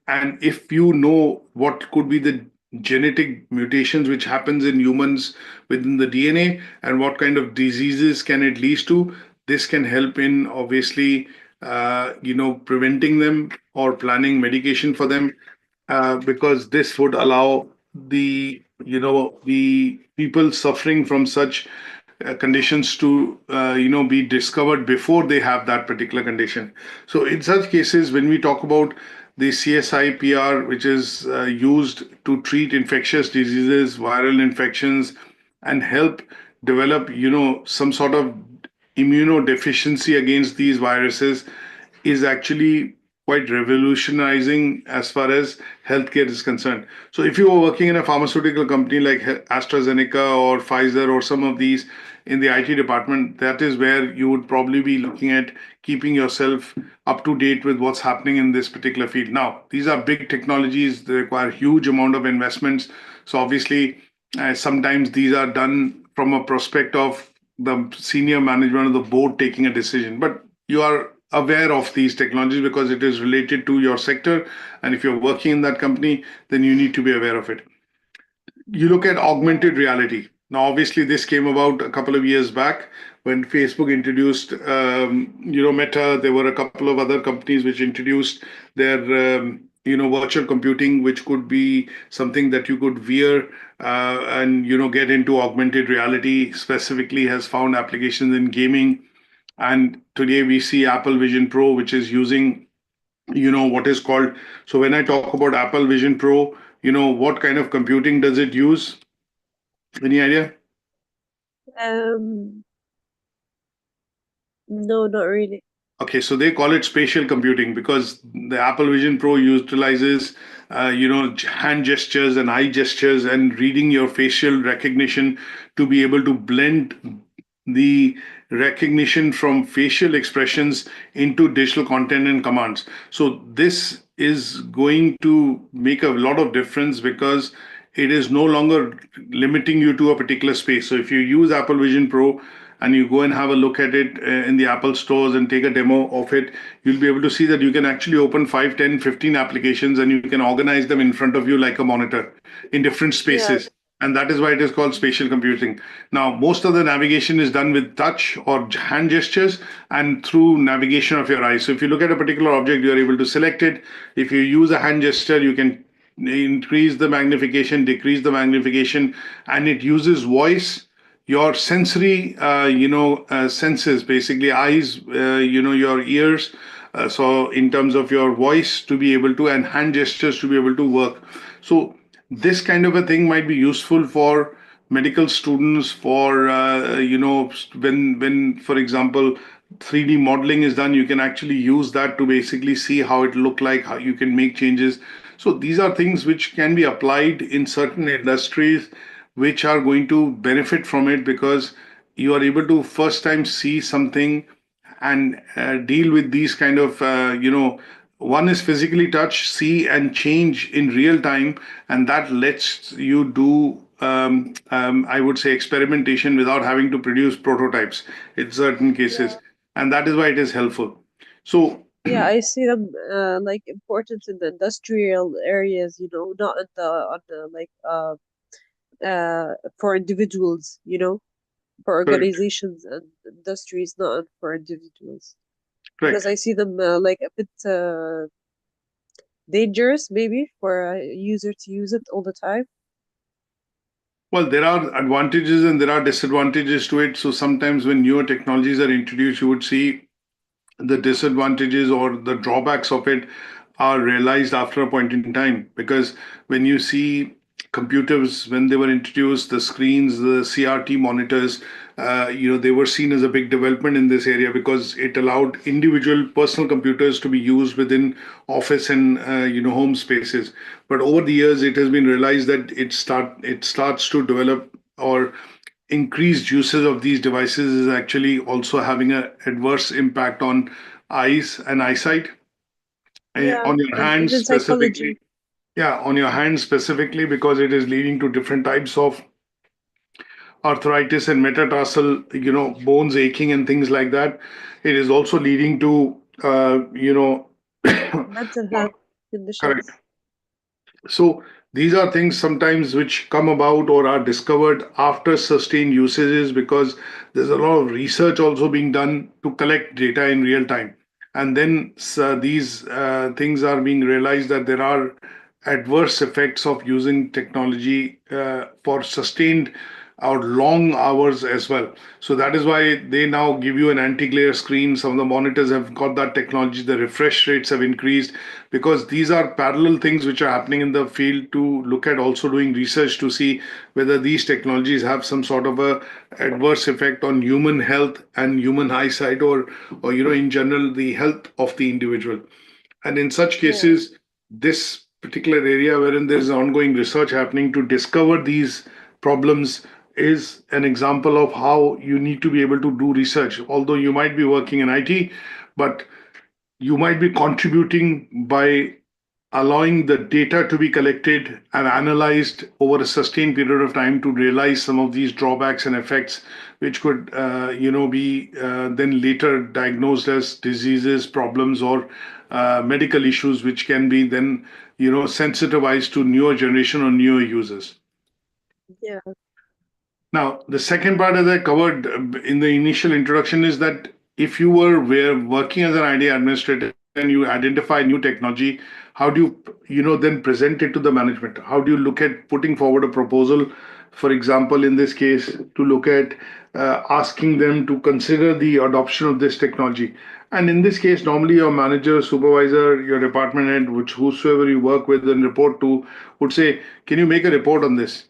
And if you know what could be the genetic mutations which happens in humans within the DNA and what kind of diseases can it lead to, this can help in obviously preventing them or planning medication for them, because this would allow the people suffering from such conditions to be discovered before they have that particular condition. So in such cases, when we talk about the CSIPR, which is used to treat infectious diseases, viral infections, and help develop some sort of immunodeficiency against these viruses, is actually quite revolutionizing as far as healthcare is concerned. So if you are working in a pharmaceutical company like AstraZeneca or Pfizer or some of these in the IT department, that is where you would probably be looking at keeping yourself up to date with what's happening in this particular field. Now, these are big technologies, they require huge amount of investments. So obviously, sometimes these are done from a prospect of the senior management of the board taking a decision. But you are aware of these technologies because it is related to your sector. And if you're working in that company, then you need to be aware of it. You look at augmented reality. Now, obviously, this came about a couple of years back when Facebook introduced, Meta. There were a couple of other companies which introduced their, virtual computing, which could be something that you could wear and, get into augmented reality. Specifically, has found applications in gaming. And today we see Apple Vision Pro, which is using what is called, so when I talk about Apple Vision Pro, what kind of computing does it use? Any idea? Um, no, not really. Okay, so they call it spatial computing because the Apple Vision Pro utilizes, hand gestures and eye gestures and reading your facial recognition to be able to blend the recognition from facial expressions into digital content and commands. So this is going to make a lot of difference because it is no longer limiting you to a particular space. So if you use Apple Vision Pro and you go and have a look at it in the Apple stores and take a demo of it, you'll be able to see that you can actually open 5, 10, 15 applications and you can organize them in front of you like a monitor in different Yeah, spaces. And that is why it is called spatial computing. Now, most of the navigation is done with touch or hand gestures and through navigation of your eyes. So if you look at a particular object, you're able to select it. If you use a hand gesture, you can increase the magnification, decrease the magnification, and it uses voice, your sensory senses, basically eyes, your ears, so in terms of your voice to be able to, and hand gestures to be able to work. So this kind of a thing might be useful for medical students, for when for example 3D modeling is done, you can actually use that to basically see how it look like, how you can make changes. So these are things which can be applied in certain industries which are going to benefit from it because you are able to first time see something and deal with these kind of one is physically touch, see and change in real time, and that lets you do I would say experimentation without having to produce prototypes in certain cases, yeah, and that is why it is helpful. So yeah. I see them like important in the industrial areas, not in the on the like for individuals, for correct, organizations and industries, not for individuals. Because correct. I see them like a bit dangerous, maybe, for a user to use it all the time. Well, there are advantages and there are disadvantages to it. So sometimes when newer technologies are introduced, you would see the disadvantages or the drawbacks of it are realized after a point in time, because when you see computers when they were introduced, the screens, the CRT monitors, they were seen as a big development in this area because it allowed individual personal computers to be used within office and home spaces. But over the years it has been realized that it starts to develop, or increased usage of these devices is actually also having an adverse impact on eyes and eyesight, Yeah, on your and hands even specifically. psychology. Yeah, on your hands specifically, because it is leading to different types of arthritis and metatarsal, bones aching and things like that. It is also leading to, Mental health correct. conditions. So these are things sometimes which come about or are discovered after sustained usages, because there's a lot of research also being done to collect data in real time. And then these things are being realized that there are adverse effects of using technology for sustained or long hours as well. So that is why they now give you an anti-glare screen. Some of the monitors have got that technology. The refresh rates have increased because these are parallel things which are happening in the field, to look at also doing research to see whether these technologies have some sort of a adverse effect on human health and human eyesight, or in general the health of the individual. And in such Yeah, cases, this particular area wherein there is ongoing research happening to discover these problems is an example of how you need to be able to do research. Although you might be working in IT, but you might be contributing by allowing the data to be collected and analyzed over a sustained period of time to realize some of these drawbacks and effects, which could, be then later diagnosed as diseases, problems, or medical issues, which can be then, sensitized to newer generation or newer users. yeah, Now, the second part, as I covered in the initial introduction, is that if you were working as an idea administrator and you identify new technology, how do you, then present it to the management? How do you look at putting forward a proposal, for example, in this case, to look at asking them to consider the adoption of this technology? And in this case, normally your manager, supervisor, your department head, which whosoever you work with and report to, would say, "Can you make a report on this?"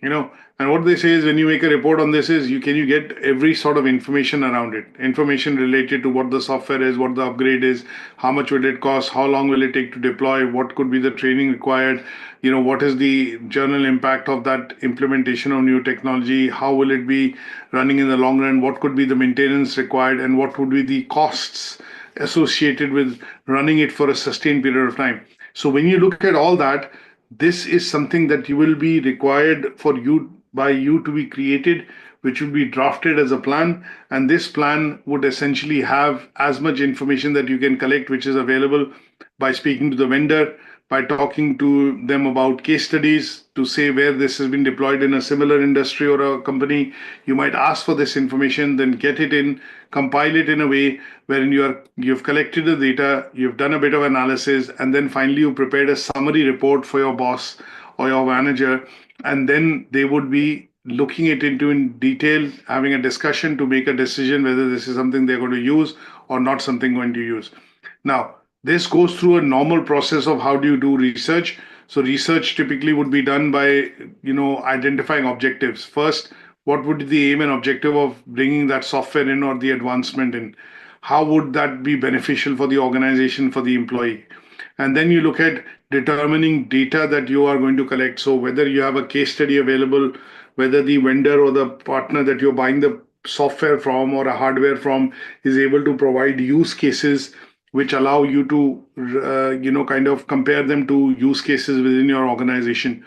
you know and what they say is, when you make a report on this, is you get every sort of information around it, information related to what the software is, what the upgrade is, how much will it cost, how long will it take to deploy, what could be the training required, what is the general impact of that implementation of new technology, how will it be running in the long run, what could be the maintenance required, and what would be the costs associated with running it for a sustained period of time. So when you look at all that, this is something that you will be required for you by you to be created, which will be drafted as a plan. And this plan would essentially have as much information that you can collect, which is available by speaking to the vendor, by talking to them about case studies to say where this has been deployed in a similar industry or a company. You might ask for this information, then get it in, compile it in a way wherein you've collected the data, you've done a bit of analysis, and then finally you prepared a summary report for your boss or your manager, and then they would be looking it into in detail, having a discussion to make a decision whether this is something they're going to use or not something going to use. Now, this goes through a normal process of how do you do research. So research typically would be done by, identifying objectives. First, what would be the aim and objective of bringing that software in or the advancement in? How would that be beneficial for the organization, for the employee? And then you look at determining data that you are going to collect. So whether you have a case study available, whether the vendor or the partner that you're buying the software from or a hardware from is able to provide use cases which allow you to kind of compare them to use cases within your organization.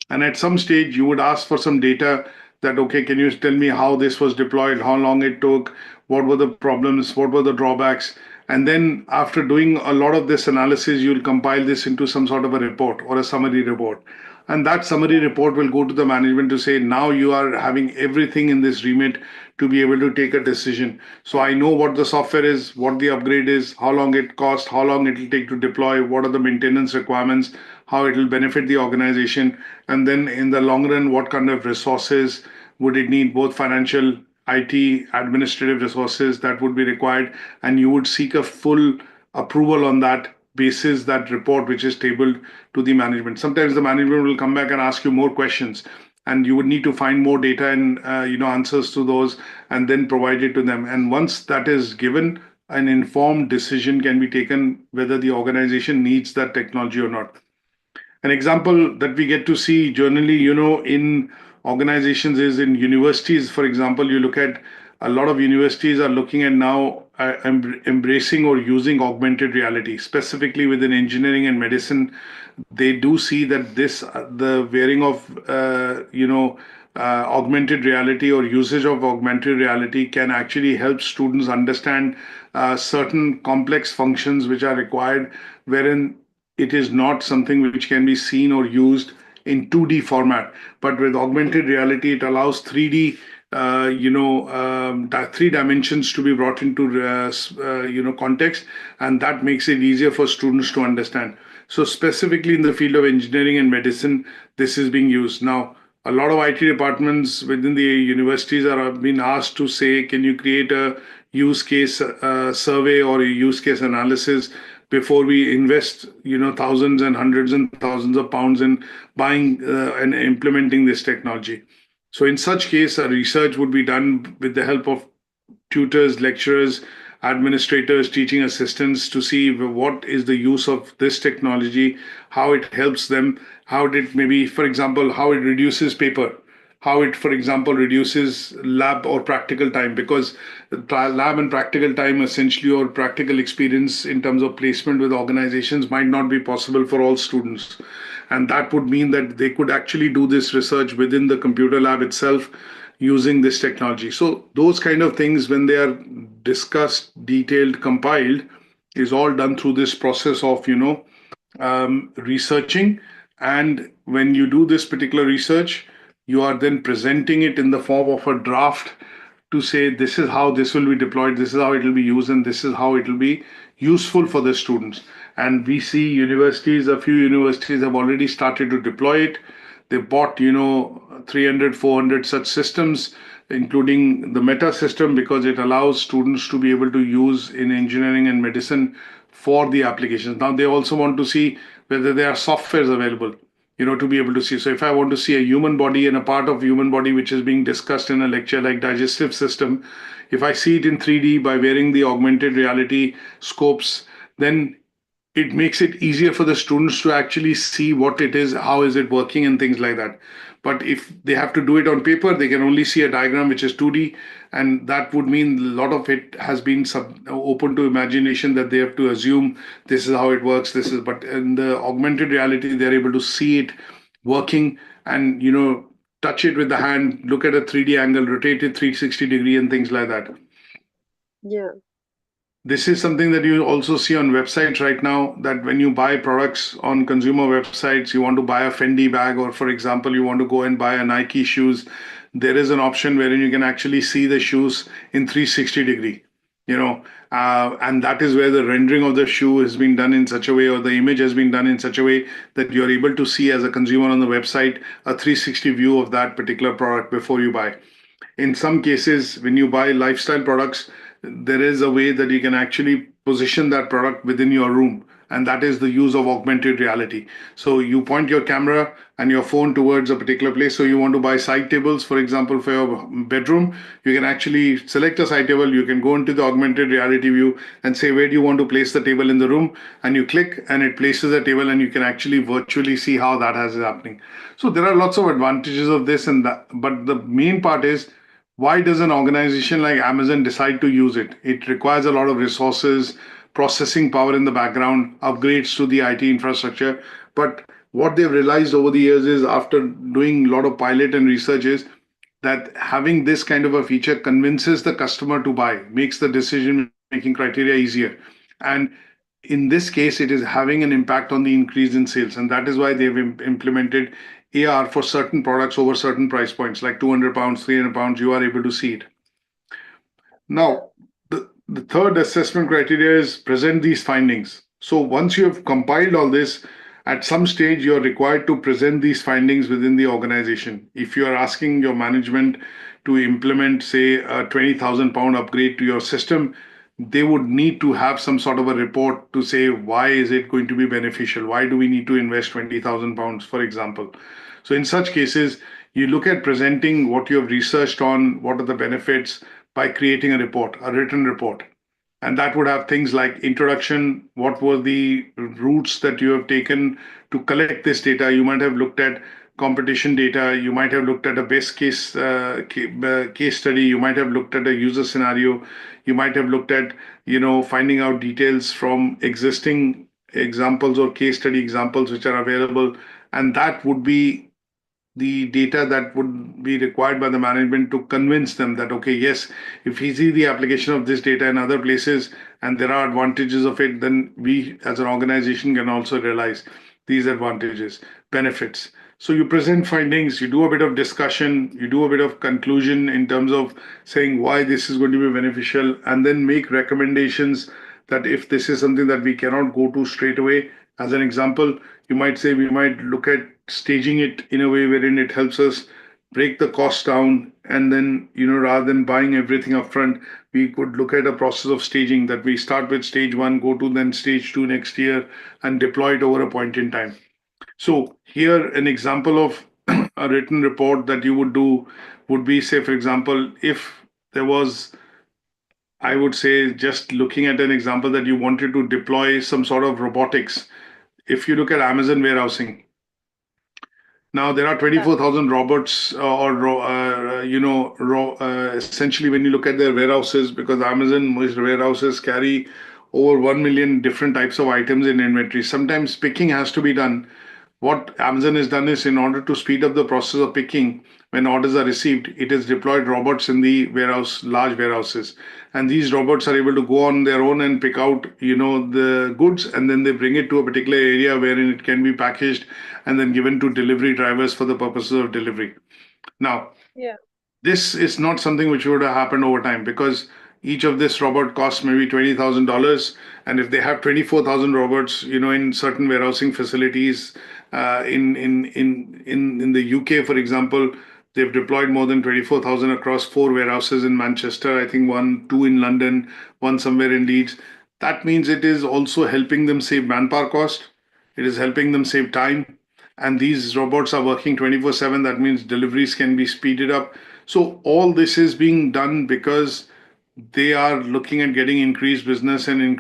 And at some stage you would ask for some data that, okay, can you tell me how this was deployed, how long it took, what were the problems, what were the drawbacks. And then after doing a lot of this analysis, you'll compile this into some sort of a report or a summary report. And that summary report will go to the management to say, now you are having everything in this remit to be able to take a decision. So I know what the software is, what the upgrade is, how long it costs, how long it will take to deploy, what are the maintenance requirements, how it will benefit the organization, and then in the long run, what kind of resources would it need, both financial, IT, administrative resources that would be required, and you would seek a full approval on that basis, that report which is tabled to the management. Sometimes the management will come back and ask you more questions, and you would need to find more data and answers to those, and then provide it to them. And once that is given, an informed decision can be taken whether the organization needs that technology or not. An example that we get to see generally, in organizations is in universities. For example, you look at a lot of universities are looking at now embracing or using augmented reality, specifically within engineering and medicine. They do see that the wearing of, augmented reality or usage of augmented reality can actually help students understand certain complex functions which are required, wherein it is not something which can be seen or used in 2D format. But with augmented reality, it allows 3D, three dimensions to be brought into, context, and that makes it easier for students to understand. So specifically in the field of engineering and medicine, this is being used. Now, a lot of IT departments within the universities are being asked to say, can you create a use case survey or a use case analysis before we invest, thousands and hundreds and thousands of pounds in buying and implementing this technology. So in such case, a research would be done with the help of tutors, lecturers, administrators, teaching assistants to see what is the use of this technology, how it helps them, how it maybe, for example, how it reduces paper, how it, for example, reduces lab or practical time, because lab and practical time essentially, or practical experience in terms of placement with organizations, might not be possible for all students. And that would mean that they could actually do this research within the computer lab itself using this technology. So those kind of things, when they are discussed, detailed, compiled, is all done through this process of, researching. And when you do this particular research, you are then presenting it in the form of a draft to say, this is how this will be deployed, this is how it will be used, and this is how it will be useful for the students. And we see universities, a few universities have already started to deploy it. They bought, 300, 400 such systems, including the meta system, because it allows students to be able to use in engineering and medicine for the applications. Now they also want to see whether there are softwares available, to be able to see. So if I want to see a human body and a part of human body which is being discussed in a lecture like digestive system, if I see it in 3D by wearing the augmented reality scopes, then it makes it easier for the students to actually see what it is, how is it working, and things like that. But if they have to do it on paper, they can only see a diagram which is 2D, and that would mean a lot of it has been open to imagination, that they have to assume this is how it works. This is, but in the augmented reality, they're able to see it working, and touch it with the hand, look at a 3D angle, rotate it 360 degree, and things like that. Yeah. This is something that you also see on websites right now, that when you buy products on consumer websites, you want to buy a Fendi bag, or for example, you want to go and buy a Nike shoes, there is an option wherein you can actually see the shoes in 360 degree, and that is where the rendering of the shoe has been done in such a way, or the image has been done in such a way that you're able to see as a consumer on the website a 360 view of that particular product before you buy. In some cases, when you buy lifestyle products, there is a way that you can actually position that product within your room, and that is the use of augmented reality. So you point your camera and your phone towards a particular place. So you want to buy side tables, for example, for your bedroom. You can actually select a side table. You can go into the augmented reality view and say, where do you want to place the table in the room? And you click and it places the table, and you can actually virtually see how that is happening. So there are lots of advantages of this and that. But the main part is, why does an organization like Amazon decide to use it? It requires a lot of resources, processing power in the background, upgrades to the IT infrastructure. But what they've realized over the years is, after doing a lot of pilot and research, is that having this kind of a feature convinces the customer to buy, makes the decision making criteria easier. And in this case, it is having an impact on the increase in sales. And that is why they've implemented AR for certain products over certain price points, like £200, £300, you are able to see it. Yeah. Now, the third assessment criteria is present these findings. So once you have compiled all this, at some stage you're required to present these findings within the organization. If you are asking your management to implement, say, a £20,000 upgrade to your system, they would need to have some sort of a report to say, why is it going to be beneficial? Why do we need to invest £20,000, for example? So in such cases, you look at presenting what you have researched on, what are the benefits, by creating a report, a written report. And that would have things like introduction, what were the routes that you have taken to collect this data. You might have looked at competition data, you might have looked at a best case case study, you might have looked at a user scenario, you might have looked at finding out details from existing examples or case study examples which are available. And that would be the data that would be required by the management to convince them that, okay, yes, if we see the application of this data in other places and there are advantages of it, then we as an organization can also realize these advantages, benefits. So you present findings, you do a bit of discussion, you do a bit of conclusion in terms of saying why this is going to be beneficial, and then make recommendations that if this is something that we cannot go to straight away. As an example, you might say we might look at staging it in a way wherein it helps us break the cost down, and then rather than buying everything upfront, we could look at a process of staging, that we start with stage one, go to then stage two next year, and deploy it over a point in time. So here an example of a written report that you would do would be, say, for example, if there was, I would say, just looking at an example, that you wanted to deploy some sort of robotics. If you look at Amazon warehousing, now there are Yeah. 24,000 robots, essentially when you look at their warehouses, because Amazon warehouses carry over 1 million different types of items in inventory. Sometimes picking has to be done. What Amazon has done is, in order to speed up the process of picking, when orders are received, it has deployed robots in the warehouse, large warehouses. And these robots are able to go on their own and pick out, the goods, and then they bring it to a particular area wherein it can be packaged and then given to delivery drivers for the purposes of delivery. Now, Yeah. this is not something which would have happened over time, because each of this robot costs maybe $20,000, and if they have 24,000 robots, in certain warehousing facilities, in the UK, for example, They've deployed more than 24,000 across 4 warehouses in Manchester, I think two in London, one somewhere in Leeds. That means it is also helping them save manpower cost. It is helping them save time. And these robots are working 24/7. That means deliveries can be speeded up. So all this is being done because they are looking at getting increased business and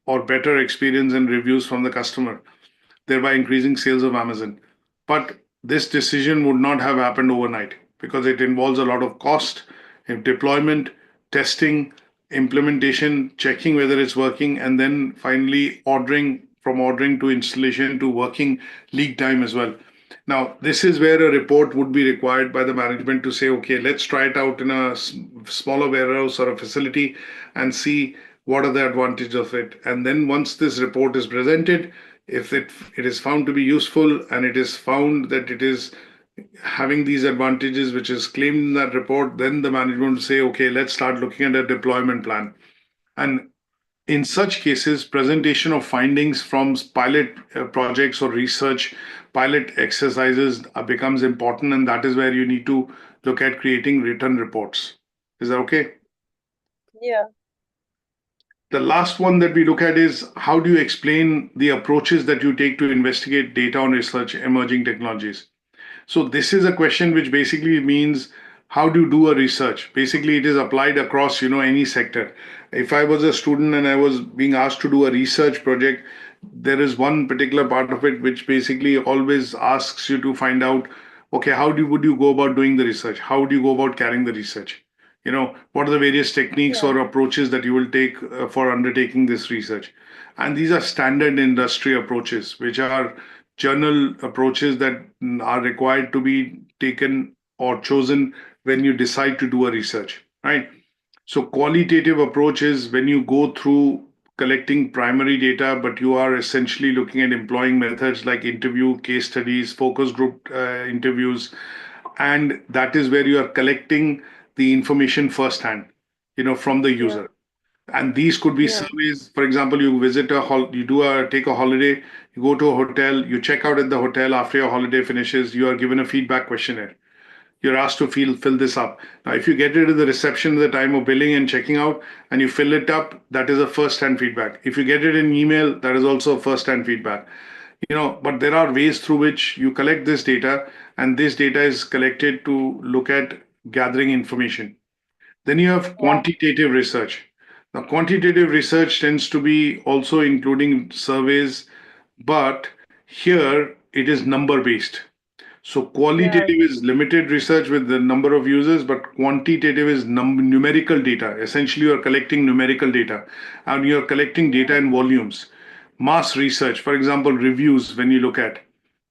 or better experience and reviews from the customer, thereby increasing sales of Amazon. But this decision would not have happened overnight because it involves a lot of cost, deployment, testing, implementation, checking whether it's working, and then finally ordering to installation to working lead time as well. Now, this is where a report would be required by the management to say, okay, let's try it out in a smaller warehouse or a facility and see what are the advantages of it. And then once this report is presented, if it is found to be useful and it is found that it is having these advantages which is claimed in that report, then the management will say, okay, let's start looking at a deployment plan. And in such cases, presentation of findings from pilot projects or research pilot exercises becomes important, and that is where you need to look at creating written reports. Is that okay? Yeah. The last one that we look at is how do you explain the approaches that you take to investigate data on research emerging technologies? So this is a question which basically means how do you do a research? Basically, it is applied across any sector. If I was a student and I was being asked to do a research project, there is one particular part of it which basically always asks you to find out, okay, would you go about doing the research? How do you go about carrying the research? What are the various techniques Yeah. or approaches that you will take for undertaking this research? And these are standard industry approaches, which are journal approaches that are required to be taken or chosen when you decide to do a research, right? So qualitative approach is when you go through collecting primary data, but you are essentially looking at employing methods like interview, case studies, focus group interviews, and that is where you are collecting the information firsthand, from the Yeah. user. And these could be Yeah. surveys. For example, you visit take a holiday, you go to a hotel, you check out at the hotel after your holiday finishes, you are given a feedback questionnaire. You're asked to fill this up. Now, if you get it at the reception at the time of billing and checking out and you fill it up, that is a first-hand feedback. If you get it in email, that is also first-hand feedback. But there are ways through which you collect this data, and this data is collected to look at gathering information. Then you have Yeah. quantitative research. Now, quantitative research tends to be also including surveys, but here it is number based. So Yeah. qualitative is limited research with the number of users, but quantitative is numerical data. Essentially, you are collecting numerical data and you are collecting data Yeah. in volumes. Mass research, for example, reviews, when you look at,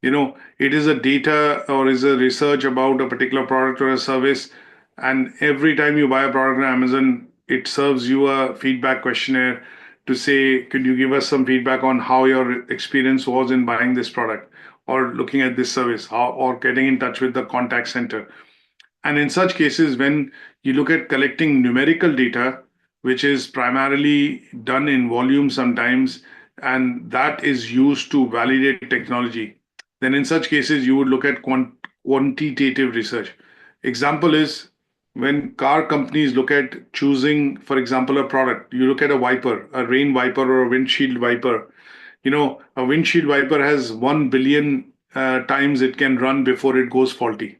it is a data or is a research about a particular product or a service. And every time you buy a product on Amazon, it serves you a feedback questionnaire to say, could you give us some feedback on how your experience was in buying this product or looking at this service, or getting in touch with the contact center. And in such cases, when you look at collecting numerical data, which is primarily done in volume sometimes, and that is used to validate technology, then in such cases, you would look at quantitative research. Example is when car companies look at choosing, for example, a product, you look at a wiper, a rain wiper or a windshield wiper. A windshield wiper has 1 billion times it can run before it goes faulty,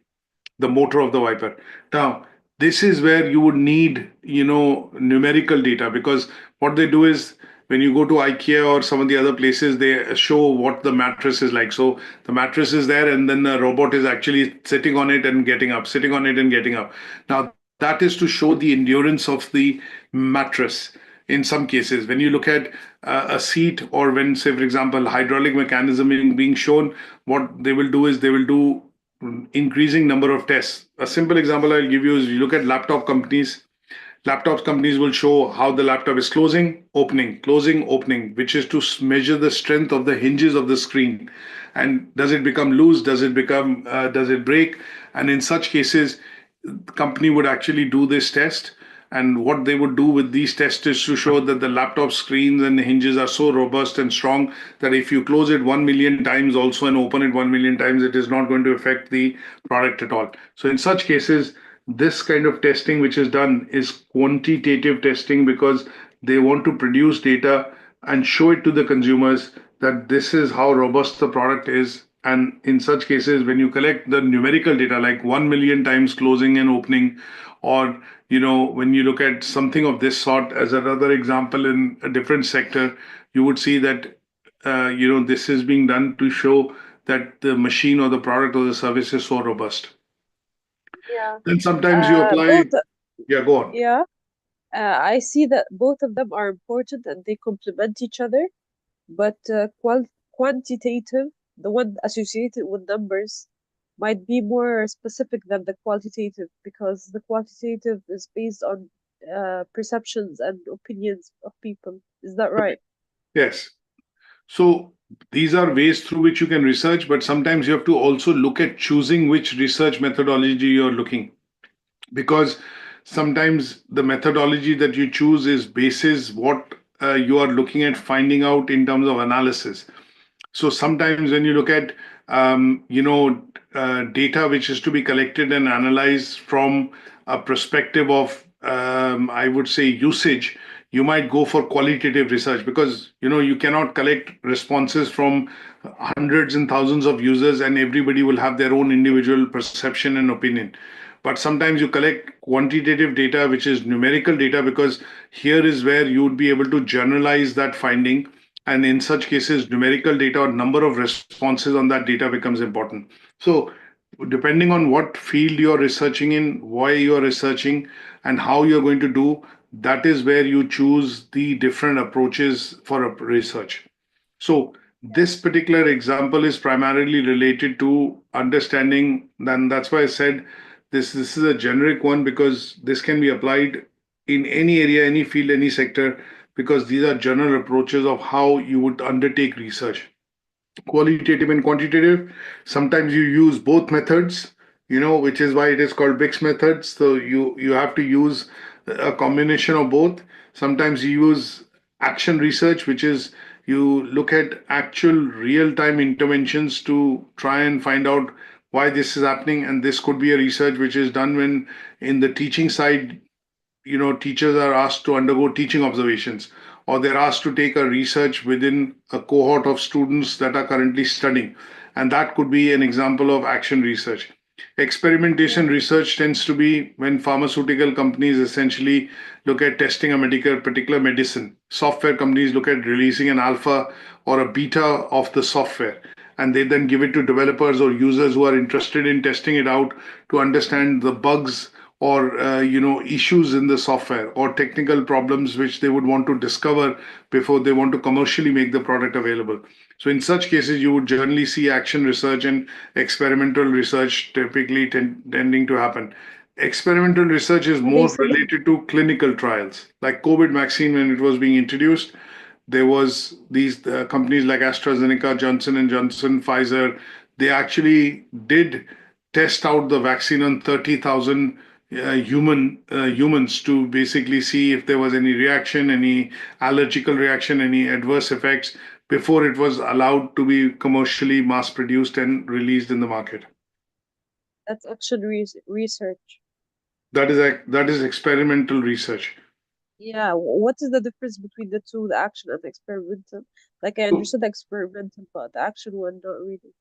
the motor of the wiper. Now, this is where you would need, numerical data, because what they do is when you go to IKEA or some of the other places, they show what the mattress is like. So the mattress is there, and then the robot is actually sitting on it and getting up, sitting on it and getting up. Now, that is to show the endurance of the mattress. In some cases, when you look at a seat, or when, say, for example, hydraulic mechanism being shown, what they will do is they will do increasing number of tests. A simple example I'll give you is you look at laptop companies. Laptop companies will show how the laptop is closing, opening, which is to measure the strength of the hinges of the screen. And does it become loose? Does it break? And in such cases, the company would actually do this test. And what they would do with these tests is to show that the laptop screens and the hinges are so robust and strong that if you close it 1 million times also and open it 1 million times, it is not going to affect the product at all. So in such cases, this kind of testing which is done is quantitative testing, because they want to produce data and show it to the consumers that this is how robust the product is. And in such cases, when you collect the numerical data like 1 million times closing and opening, or when you look at something of this sort as another example in a different sector, you would see that this is being done to show that the machine or the product or the service is so robust. Yeah. Then sometimes you apply. Both, Yeah, go on. yeah. I see that both of them are important and they complement each other, but quantitative, the one associated with numbers, might be more specific than the qualitative, because the quantitative is based on perceptions and opinions of people. Is that right? Yes. So these are ways through which you can research, but sometimes you have to also look at choosing which research methodology you're looking, because sometimes the methodology that you choose is basis what you are looking at finding out in terms of analysis. So sometimes when you look at data which is to be collected and analyzed from a perspective of I would say usage, you might go for qualitative research, because you cannot collect responses from hundreds and thousands of users and everybody will have their own individual perception and opinion. But sometimes you collect quantitative data, which is numerical data, because here is where you would be able to generalize that finding. And in such cases, numerical data or number of responses on that data becomes important. So depending on what field you're researching in, why you're researching, and how you're going to do, that is where you choose the different approaches for a research. So this particular example is primarily related to understanding, and that's why I said this is a generic one, because this can be applied in any area, any field, any sector, because these are general approaches of how you would undertake research. Qualitative and quantitative. Sometimes you use both methods, which is why it is called mixed methods. So you have to use a combination of both. Sometimes you use action research, which is you look at actual real-time interventions to try and find out why this is happening. And this could be a research which is done when in the teaching side, teachers are asked to undergo teaching observations, or they're asked to take a research within a cohort of students that are currently studying. And that could be an example of action research. Yeah. Experimentation research tends to be when pharmaceutical companies essentially look at testing a particular medicine. Software companies look at releasing an alpha or a beta of the software, and they then give it to developers or users who are interested in testing it out to understand the bugs or issues in the software or technical problems which they would want to discover before they want to commercially make the product available. So in such cases, you would generally see action research and experimental research typically tending to happen. Experimental research is So more basically, related to clinical trials. Like COVID vaccine, when it was being introduced, there was these companies like AstraZeneca, Johnson and Johnson, Pfizer. They actually did test out the vaccine on 30,000 humans to basically see if there was any reaction, any allergical reaction, any adverse effects before it was allowed to be commercially mass produced and released in the market. that's action research. That is experimental research. Yeah, what is the difference between the two, the action and the experimental? Like I So, understood the experimental, but the action one, not really.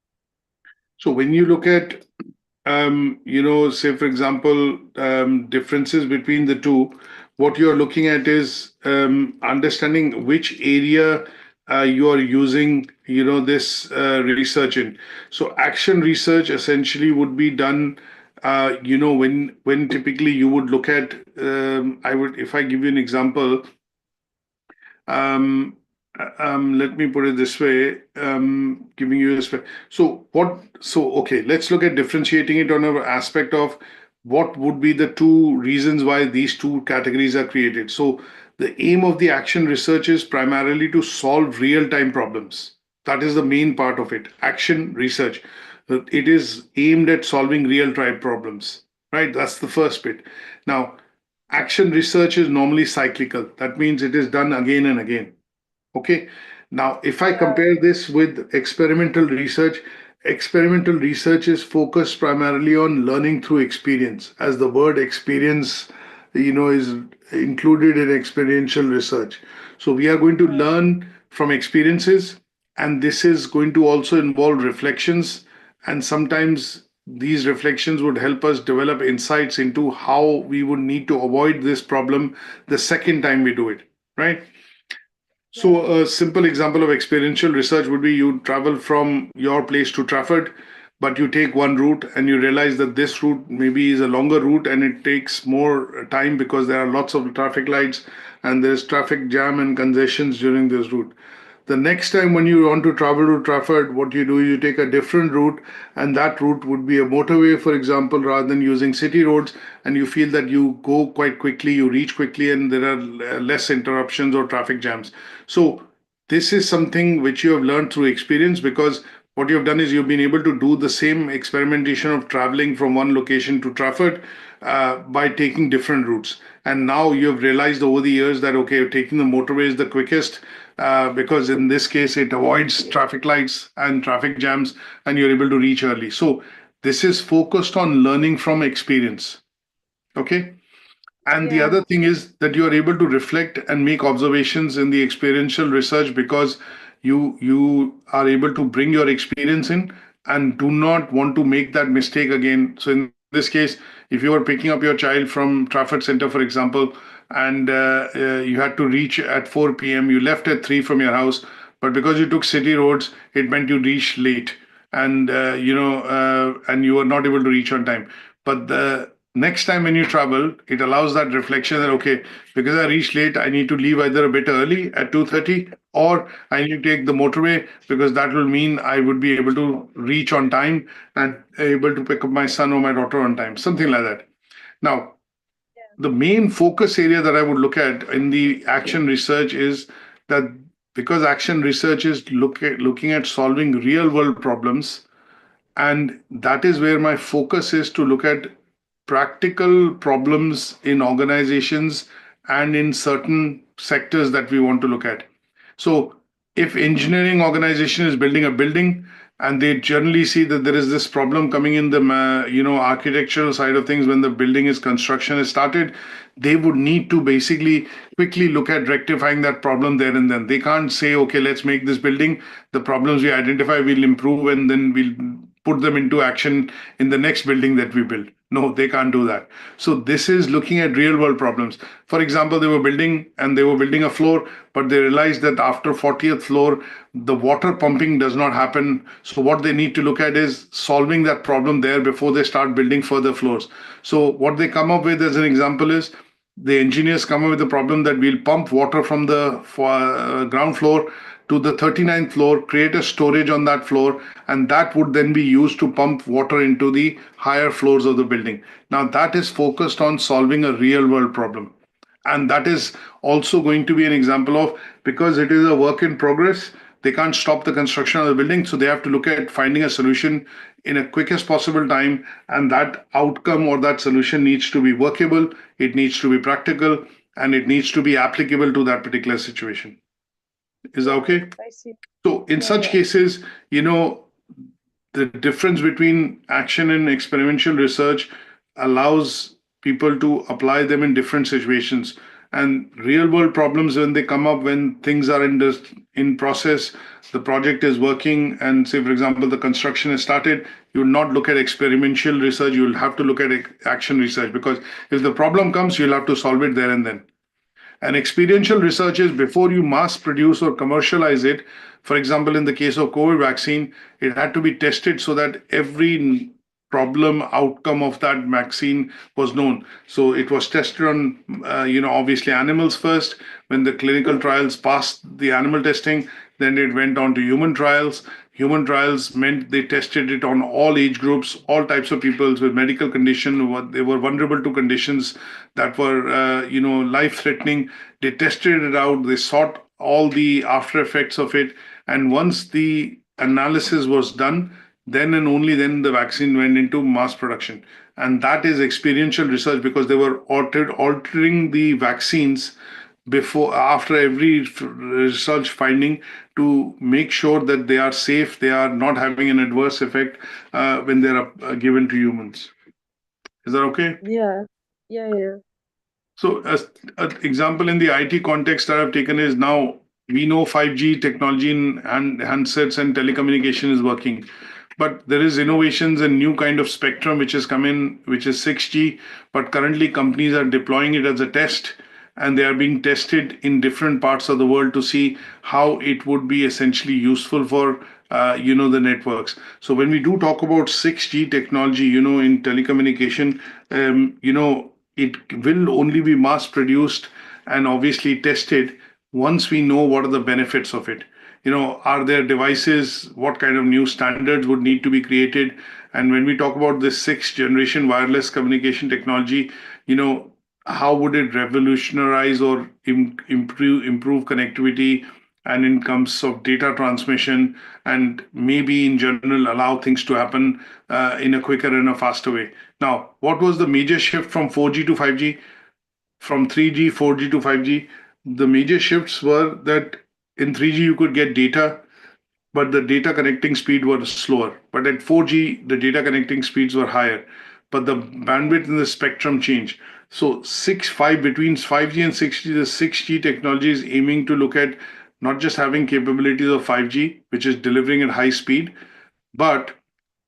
so when you look at say for example, differences between the two, what you're looking at is understanding which area you are using, this research in. So action research essentially would be done, when typically you would look at, if I give you an example, um, let me put it this way, giving you this way. Okay, let's look at differentiating it on an aspect of what would be the two reasons why these two categories are created. So the aim of the action research is primarily to solve real-time problems. That is the main part of it, action research. It is aimed at solving real-time problems, right? That's the first bit. Now, Action research is normally cyclical. That means it is done again and again. Okay. Now, if I Yeah, compare this with experimental research is focused primarily on learning through experience, as the word experience, is included in experiential research. So we are going to yeah, learn from experiences, and this is going to also involve reflections, and sometimes these reflections would help us develop insights into how we would need to avoid this problem the second time we do it, right? yeah, So, a simple example of experiential research would be you travel from your place to Trafford, but you take one route and you realize that this route maybe is a longer route and it takes more time because there are lots of traffic lights and there's traffic jam and congestions during this route. The next time when you want to travel to Trafford, what you do is you take a different route, and that route would be a motorway, for example, rather than using city roads. And you feel that you go quite quickly, you reach quickly, and there are less interruptions or traffic jams. So, this is something which you have learned through experience, because what you have done is you've been able to do the same experimentation of traveling from one location to Trafford by taking different routes. And now you have realized over the years that, okay, taking the motorway is the quickest, because in this case it avoids traffic lights and traffic jams, and you're able to reach early. So this is focused on learning from experience. Okay. And the yeah, other thing is that you are able to reflect and make observations in the experiential research, because you are able to bring your experience in and do not want to make that mistake again. So in this case, if you were picking up your child from Trafford Center, for example, and you had to reach at 4 p.m., you left at 3 from your house, but because you took city roads, it meant you reached late, and and you were not able to reach on time. But the next time when you travel, it allows that reflection that, okay, because I reached late, I need to leave either a bit early at 2:30, or I need to take the motorway, because that will mean I would be able to reach on time and able to pick up my son or my daughter on time, something like that. Now, the main focus area that I would look at in the action research is that, because action research is looking at solving real world problems, and that is where my focus is, to look at practical problems in organizations and in certain sectors that we want to look at. So, if engineering organization is building a building and they generally see that there is this problem coming in the architectural side of things when the building is construction is started, they would need to basically quickly look at rectifying that problem there and then. They can't say, okay, let's make this building, the problems we identify we'll improve, and then we'll put them into action in the next building that we build. No, they can't do that. So this is looking at real world problems. For example, they were building a floor, but they realized that after 40th floor, the water pumping does not happen. So what they need to look at is solving that problem there before they start building further floors. So what they come up with as an example is, the engineers come up with the problem that we'll pump water from the ground floor to the 39th floor, create a storage on that floor, and that would then be used to pump water into the higher floors of the building. Now, that is focused on solving a real world problem. And that is also going to be an example of, because it is a work in progress, they can't stop the construction of the building. So they have to look at finding a solution in a quickest possible time. And that outcome or that solution needs to be workable, it needs to be practical, and it needs to be applicable to that particular situation. Is that okay? I see. So in Yeah, such yeah, cases, the difference between action and experiential research allows people to apply them in different situations. And real world problems, when they come up, when things are in process, the project is working, and say, for example, the construction is started, you will not look at experiential research, you will have to look at action research, because if the problem comes, you'll have to solve it there and then. And experiential research is before you mass produce or commercialize it. For example, in the case of COVID vaccine, it had to be tested so that every problem outcome of that vaccine was known. So it was tested on, obviously animals first. When the clinical trials passed the animal testing, then it went on to human trials. Human trials meant they tested it on all age groups, all types of people with medical condition. They were vulnerable to conditions that were, life-threatening. They tested it out. They sought all the after effects of it. And once the analysis was done, then and only then the vaccine went into mass production. And that is experiential research because they were altering the vaccines after every research finding to make sure that they are safe, they are not having an adverse effect when they are given to humans. Is that okay? Yeah. Yeah. Yeah. So, as an example in the IT context that I've taken is now we know 5G technology in handsets and telecommunication is working, but there is innovations and new kind of spectrum which has come in, which is 6G. But currently, companies are deploying it as a test, and they are being tested in different parts of the world to see how it would be essentially useful for the networks. So when we do talk about 6G technology, in telecommunication, it will only be mass produced and obviously tested once we know what are the benefits of it. Are there devices? What kind of new standards would need to be created? And when we talk about this sixth generation wireless communication technology, how would it revolutionize or improve connectivity and in terms of data transmission, and maybe in general allow things to happen in a quicker and a faster way. Now, what was the major shift from 4G to 5G, from 3G, 4G to 5G? The major shifts were that in 3G you could get data, but the data connecting speed was slower. But at 4G, the data connecting speeds were higher, but the bandwidth in the spectrum changed. So 5 between 5G and 6G, the 6G technology is aiming to look at not just having capabilities of 5G, which is delivering at high speed, but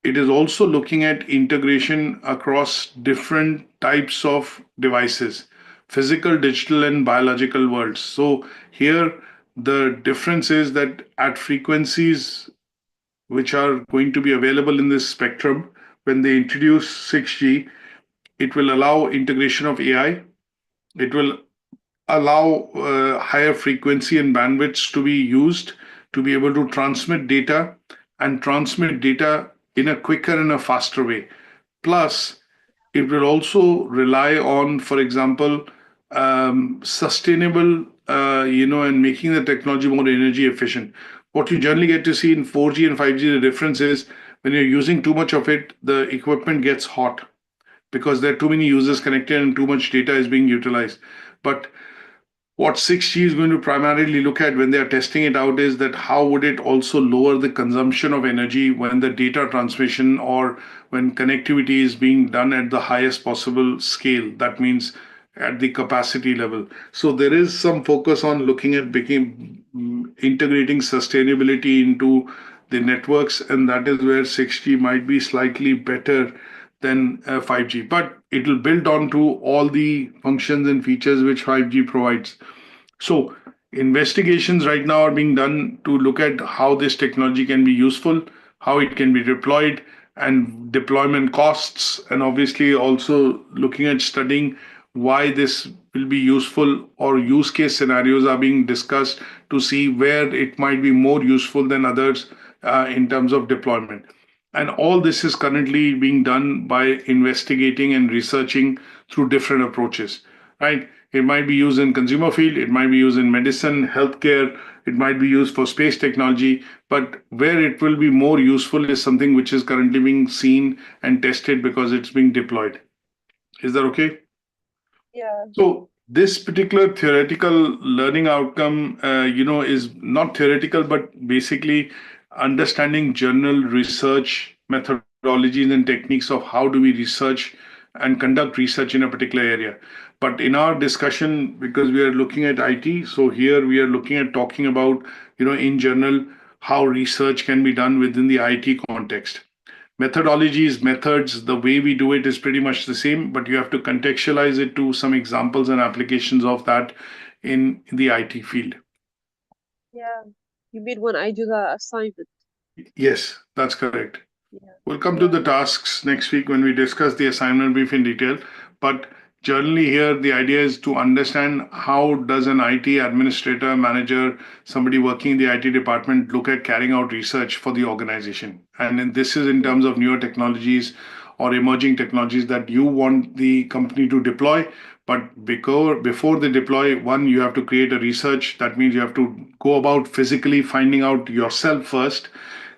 it is also looking at integration across different types of devices, physical, digital, and biological worlds. So here, the difference is that at frequencies which are going to be available in this spectrum, when they introduce 6G, it will allow integration of AI. It will allow higher frequency and bandwidths to be used to be able to transmit data and transmit data in a quicker and a faster way. Plus, it will also rely on, for example, sustainable, and making the technology more energy efficient. What you generally get to see in 4G and 5G, the difference is when you're using too much of it, the equipment gets hot because there are too many users connected and too much data is being utilized. But what 6G is going to primarily look at when they are testing it out is that how would it also lower the consumption of energy when the data transmission or when connectivity is being done at the highest possible scale. That means at the capacity level. So there is some focus on looking at integrating sustainability into the networks, and that is where 6G might be slightly better than 5G, but it will build on to all the functions and features which 5G provides. So investigations right now are being done to look at how this technology can be useful, how it can be deployed, and deployment costs, and obviously also looking at studying why this will be useful, or use case scenarios are being discussed to see where it might be more useful than others in terms of deployment. And all this is currently being done by investigating and researching through different approaches, right? It might be used in consumer field, it might be used in medicine, healthcare, it might be used for space technology, but where it will be more useful is something which is currently being seen and tested because it's being deployed. Is that okay? Yeah. So this particular theoretical learning outcome, is not theoretical, but basically understanding journal research methodologies and techniques of how do we research and conduct research in a particular area. But in our discussion, because we are looking at IT, so here we are looking at talking about, in general, how research can be done within the IT context. Methodologies, methods, the way we do it is pretty much the same, but you have to contextualize it to some examples and applications of that in the IT field. Yeah. You mean when I do the assignment? Yes, that's correct. Yeah. We'll come to Yeah. the tasks next week when we discuss the assignment brief in detail. But generally here, the idea is to understand how does an IT administrator, manager, somebody working in the IT department look at carrying out research for the organization. And then this is in Yeah. terms of newer technologies or emerging technologies that you want the company to deploy. But before they deploy, one, you have to create a research. That means you have to go about physically finding out yourself first,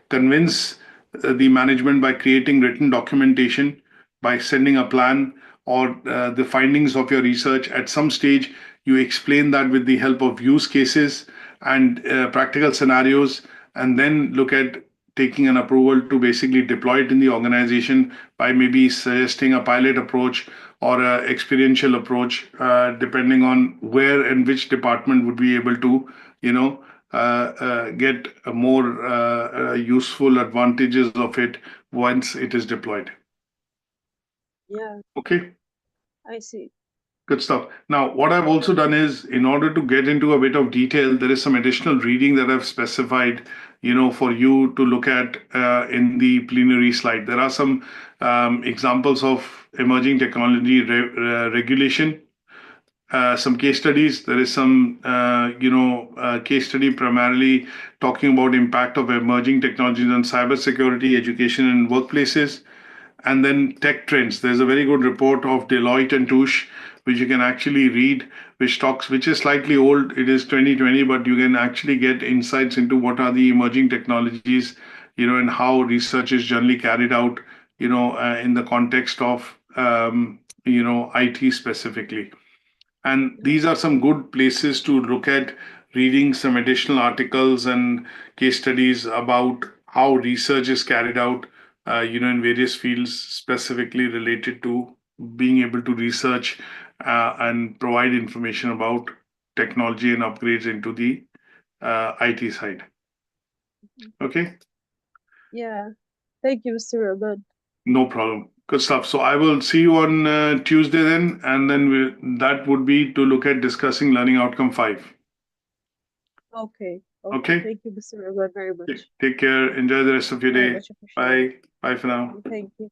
convince the management by creating written documentation, by sending a plan or the findings of your research. At some stage, you explain that with the help of use cases and practical scenarios, and then look at taking an approval to basically deploy it in the organization by maybe suggesting a pilot approach or a experiential approach, depending on where and which department would be able to, get a more useful advantages of it once it is deployed. Yeah, Okay, I see. good stuff. Now, what I've also done is, in order to get into a bit of detail, there is some additional reading that I've specified, for you to look at in the plenary slide. There are some examples of emerging technology regulation, some case studies. There is some, case study primarily talking about impact of emerging technologies on cybersecurity, education, and workplaces. And then tech trends. There's a very good report of Deloitte and Touche, which you can actually read, which is slightly old. It is 2020, but you can actually get insights into what are the emerging technologies, and how research is generally carried out, in the context of, IT specifically. And these are some good places to look at reading some additional articles and case studies about how research is carried out, in various fields specifically related to being able to research and provide information about technology and upgrades into the IT side. Okay, Yeah. Thank you, Mr. Rahman. no problem. Good stuff. So I will see you on Tuesday then, and then that would be to look at discussing learning outcome 5. Okay. Okay. Thank you, Mr. Rahman, very much. Take care. Enjoy the rest of your Very day. much appreciated. Bye. Bye for now. Thank you.